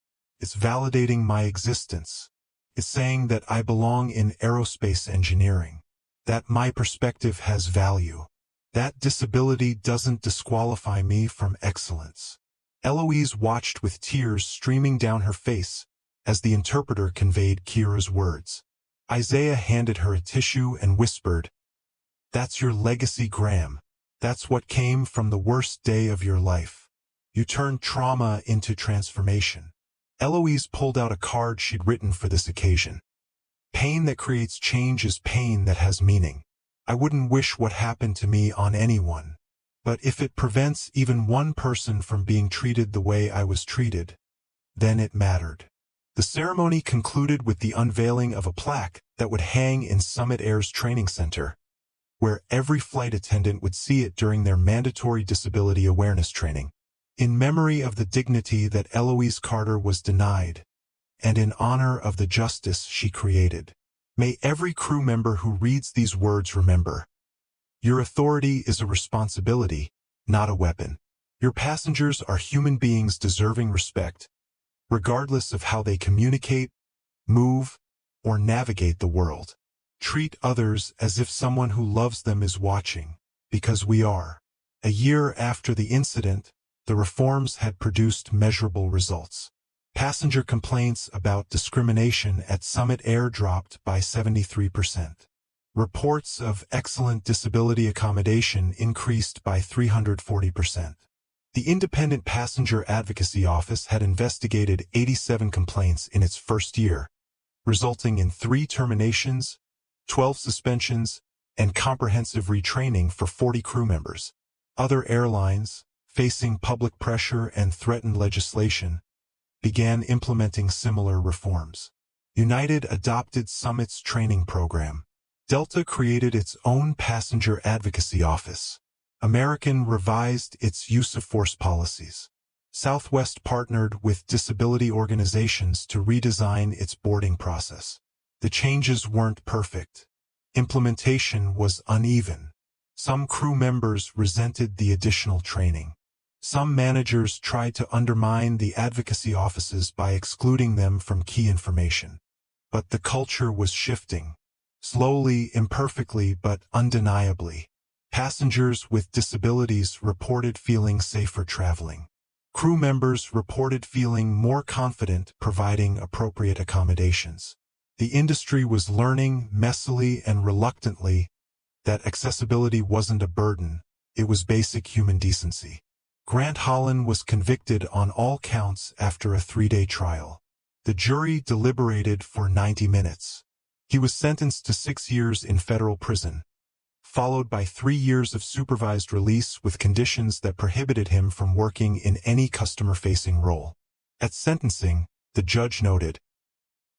Speaker 1: It's validating my existence. It's saying that I belong in aerospace engineering, that my perspective has value. That disability doesn't disqualify me from excellence. Eloise watched with tears streaming down her face as the interpreter conveyed Kira's words. Isaiah handed her a tissue and whispered, "That's your legacy, Graham. That's what came from the worst day of your life. You turned trauma into transformation." Eloise pulled out a card she'd written for this occasion. "Pain that creates change is pain that has meaning. I wouldn't wish what happened to me on anyone. But if it prevents even one person from being treated the way I was treated, then it mattered." The ceremony concluded with the unveiling of a plaque that would hang in Summit Air's training center, where every flight attendant would see it during their mandatory disability awareness training. In memory of the dignity that Eloise Carter was denied, and in honor of the justice she created. May every crew member who reads these words remember: your authority is a responsibility, not a weapon. Your passengers are human beings deserving respect, regardless of how they communicate, move, or navigate the world. Treat others as if someone who loves them is watching, because we are. A year after the incident, the reforms had produced measurable results. Passenger complaints about discrimination at Summit Air dropped by 73%. Reports of excellent disability accommodation increased by 340%. The Independent Passenger Advocacy Office had investigated 87 complaints in its first year, resulting in 3 terminations, 12 suspensions, and comprehensive retraining for 40 crew members. Other airlines, facing public pressure and threatened legislation, began implementing similar reforms. United adopted Summit's training program. Delta created its own passenger advocacy office. American revised its use of force policies. Southwest partnered with disability organizations to redesign its boarding process. The changes weren't perfect. Implementation was uneven. Some crew members resented the additional training. Some managers tried to undermine the advocacy offices by excluding them from key information. But the culture was shifting. Slowly, imperfectly, but undeniably. Passengers with disabilities reported feeling safer traveling. Crew members reported feeling more confident providing appropriate accommodations. The industry was learning, messily and reluctantly, that accessibility wasn't a burden, it was basic human decency. Grant Holland was convicted on all counts after a 3-day trial. The jury deliberated for 90 minutes. He was sentenced to 6 years in federal prison, followed by 3 years of supervised release with conditions that prohibited him from working in any customer-facing role. At sentencing, the judge noted,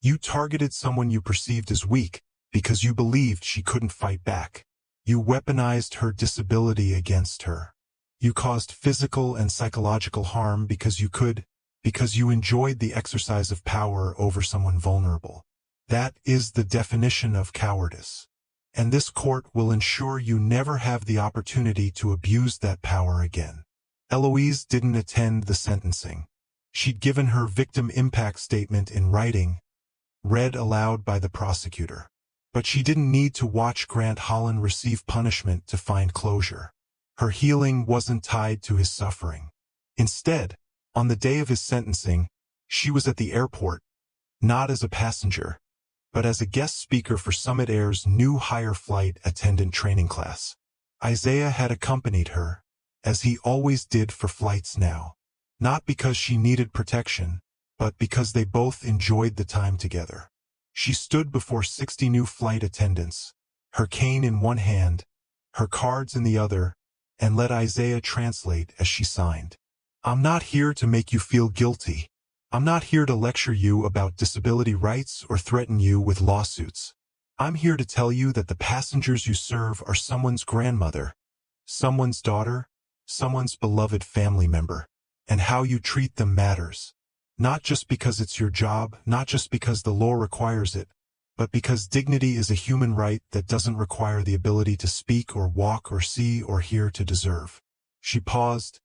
Speaker 1: "You targeted someone you perceived as weak because you believed she couldn't fight back. You weaponized her disability against her. You caused physical and psychological harm because you enjoyed the exercise of power over someone vulnerable. That is the definition of cowardice. And this court will ensure you never have the opportunity to abuse that power again." Eloise didn't attend the sentencing. She'd given her victim impact statement in writing, read aloud by the prosecutor. But she didn't need to watch Grant Holland receive punishment to find closure. Her healing wasn't tied to his suffering. Instead, on the day of his sentencing, she was at the airport, not as a passenger, but as a guest speaker for Summit Air's new higher flight attendant training class. Isaiah had accompanied her, as he always did for flights now, not because she needed protection, but because they both enjoyed the time together. She stood before 60 new flight attendants, her cane in one hand, her cards in the other, and let Isaiah translate as she signed. "I'm not here to make you feel guilty. I'm not here to lecture you about disability rights or threaten you with lawsuits. I'm here to tell you that the passengers you serve are someone's grandmother, someone's daughter, someone's beloved family member. And how you treat them matters. Not just because it's your job, not just because the law requires it, but because dignity is a human right that doesn't require the ability to speak or walk or see or hear to deserve. She paused,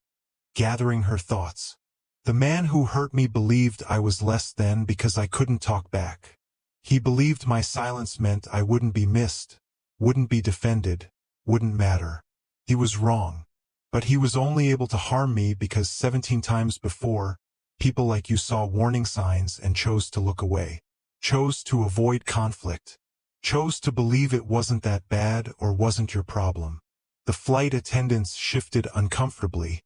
Speaker 1: gathering her thoughts. The man who hurt me believed I was less than because I couldn't talk back. He believed my silence meant I wouldn't be missed, wouldn't be defended, wouldn't matter. He was wrong. But he was only able to harm me because 17 times before, people like you saw warning signs and chose to look away, chose to avoid conflict, chose to believe it wasn't that bad or wasn't your problem. The flight attendants shifted uncomfortably,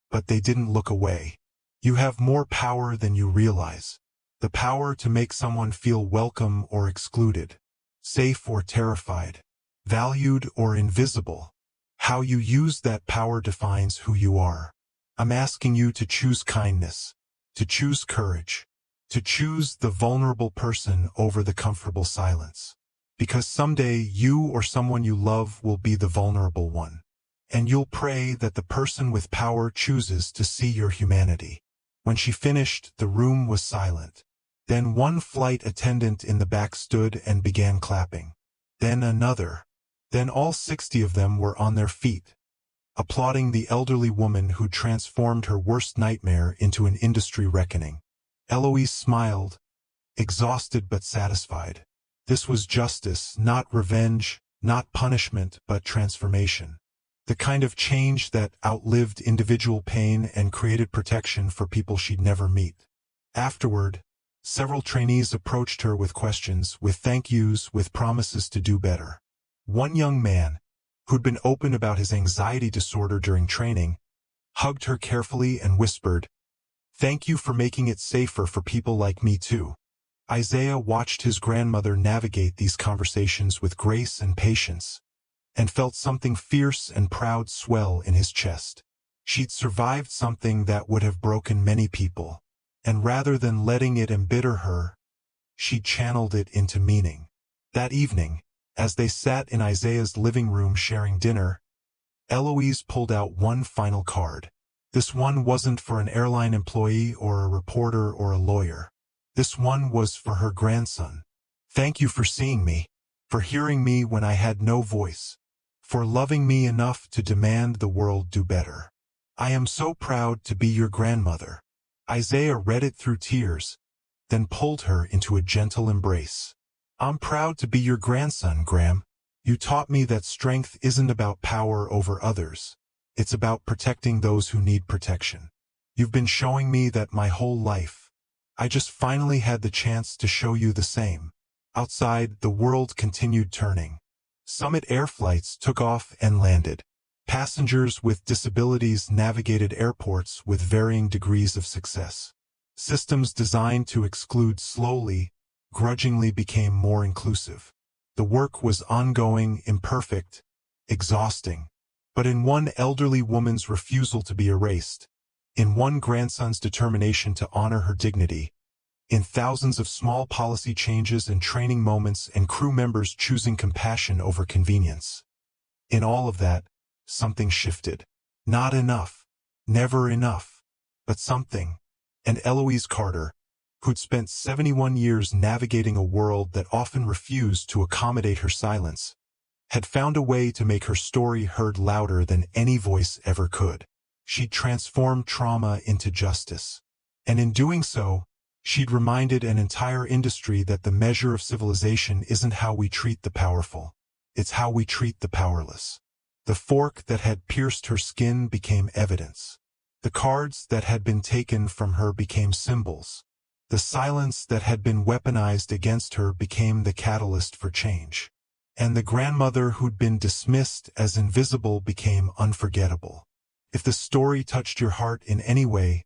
Speaker 1: but they didn't look away. You have more power than you realize. The power to make someone feel welcome or excluded, safe or terrified, valued or invisible. How you use that power defines who you are. I'm asking you to choose kindness, to choose courage, to choose the vulnerable person over the comfortable silence. Because someday you or someone you love will be the vulnerable one. And you'll pray that the person with power chooses to see your humanity. When she finished, the room was silent. Then one flight attendant in the back stood and began clapping. Then another. Then all 60 of them were on their feet, applauding the elderly woman who transformed her worst nightmare into an industry reckoning. Eloise smiled, exhausted but satisfied. This was justice, not revenge, not punishment, but transformation. The kind of change that outlived individual pain and created protection for people she'd never meet. Afterward, several trainees approached her with questions, with thank yous, with promises to do better. One young man, who'd been open about his anxiety disorder during training, hugged her carefully and whispered, "Thank you for making it safer for people like me too." Isaiah watched his grandmother navigate these conversations with grace and patience, and felt something fierce and proud swell in his chest. She'd survived something that would have broken many people, and rather than letting it embitter her, she channeled it into meaning. That evening, as they sat in Isaiah's living room sharing dinner, Eloise pulled out one final card. This one wasn't for an airline employee or a reporter or a lawyer. This one was for her grandson. "Thank you for seeing me, for hearing me when I had no voice, for loving me enough to demand the world do better. I am so proud to be your grandmother." Isaiah read it through tears, then pulled her into a gentle embrace. "I'm proud to be your grandson, Graham. You taught me that strength isn't about power over others. It's about protecting those who need protection. You've been showing me that my whole life. I just finally had the chance to show you the same." Outside, the world continued turning. Summit Air flights took off and landed. Passengers with disabilities navigated airports with varying degrees of success. Systems designed to exclude slowly, grudgingly became more inclusive. The work was ongoing, imperfect, exhausting. But in one elderly woman's refusal to be erased, in one grandson's determination to honor her dignity, in thousands of small policy changes and training moments and crew members choosing compassion over convenience. In all of that, something shifted. Not enough, never enough, but something. And Eloise Carter, who'd spent 71 years navigating a world that often refused to accommodate her silence, had found a way to make her story heard louder than any voice ever could. She'd transformed trauma into justice. And in doing so, she'd reminded an entire industry that the measure of civilization isn't how we treat the powerful. It's how we treat the powerless. The fork that had pierced her skin became evidence. The cards that had been taken from her became symbols. The silence that had been weaponized against her became the catalyst for change. And the grandmother who'd been dismissed as invisible became unforgettable. If the story touched your heart in any way,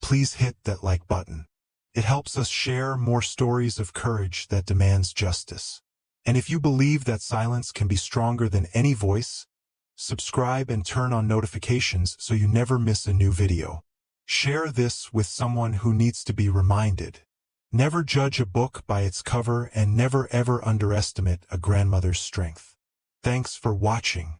Speaker 1: please hit that like button. It helps us share more stories of courage that demands justice. And if you believe that silence can be stronger than any voice, subscribe and turn on notifications so you never miss a new video. Share this with someone who needs to be reminded. Never judge a book by its cover and never ever underestimate a grandmother's strength. Thanks for watching.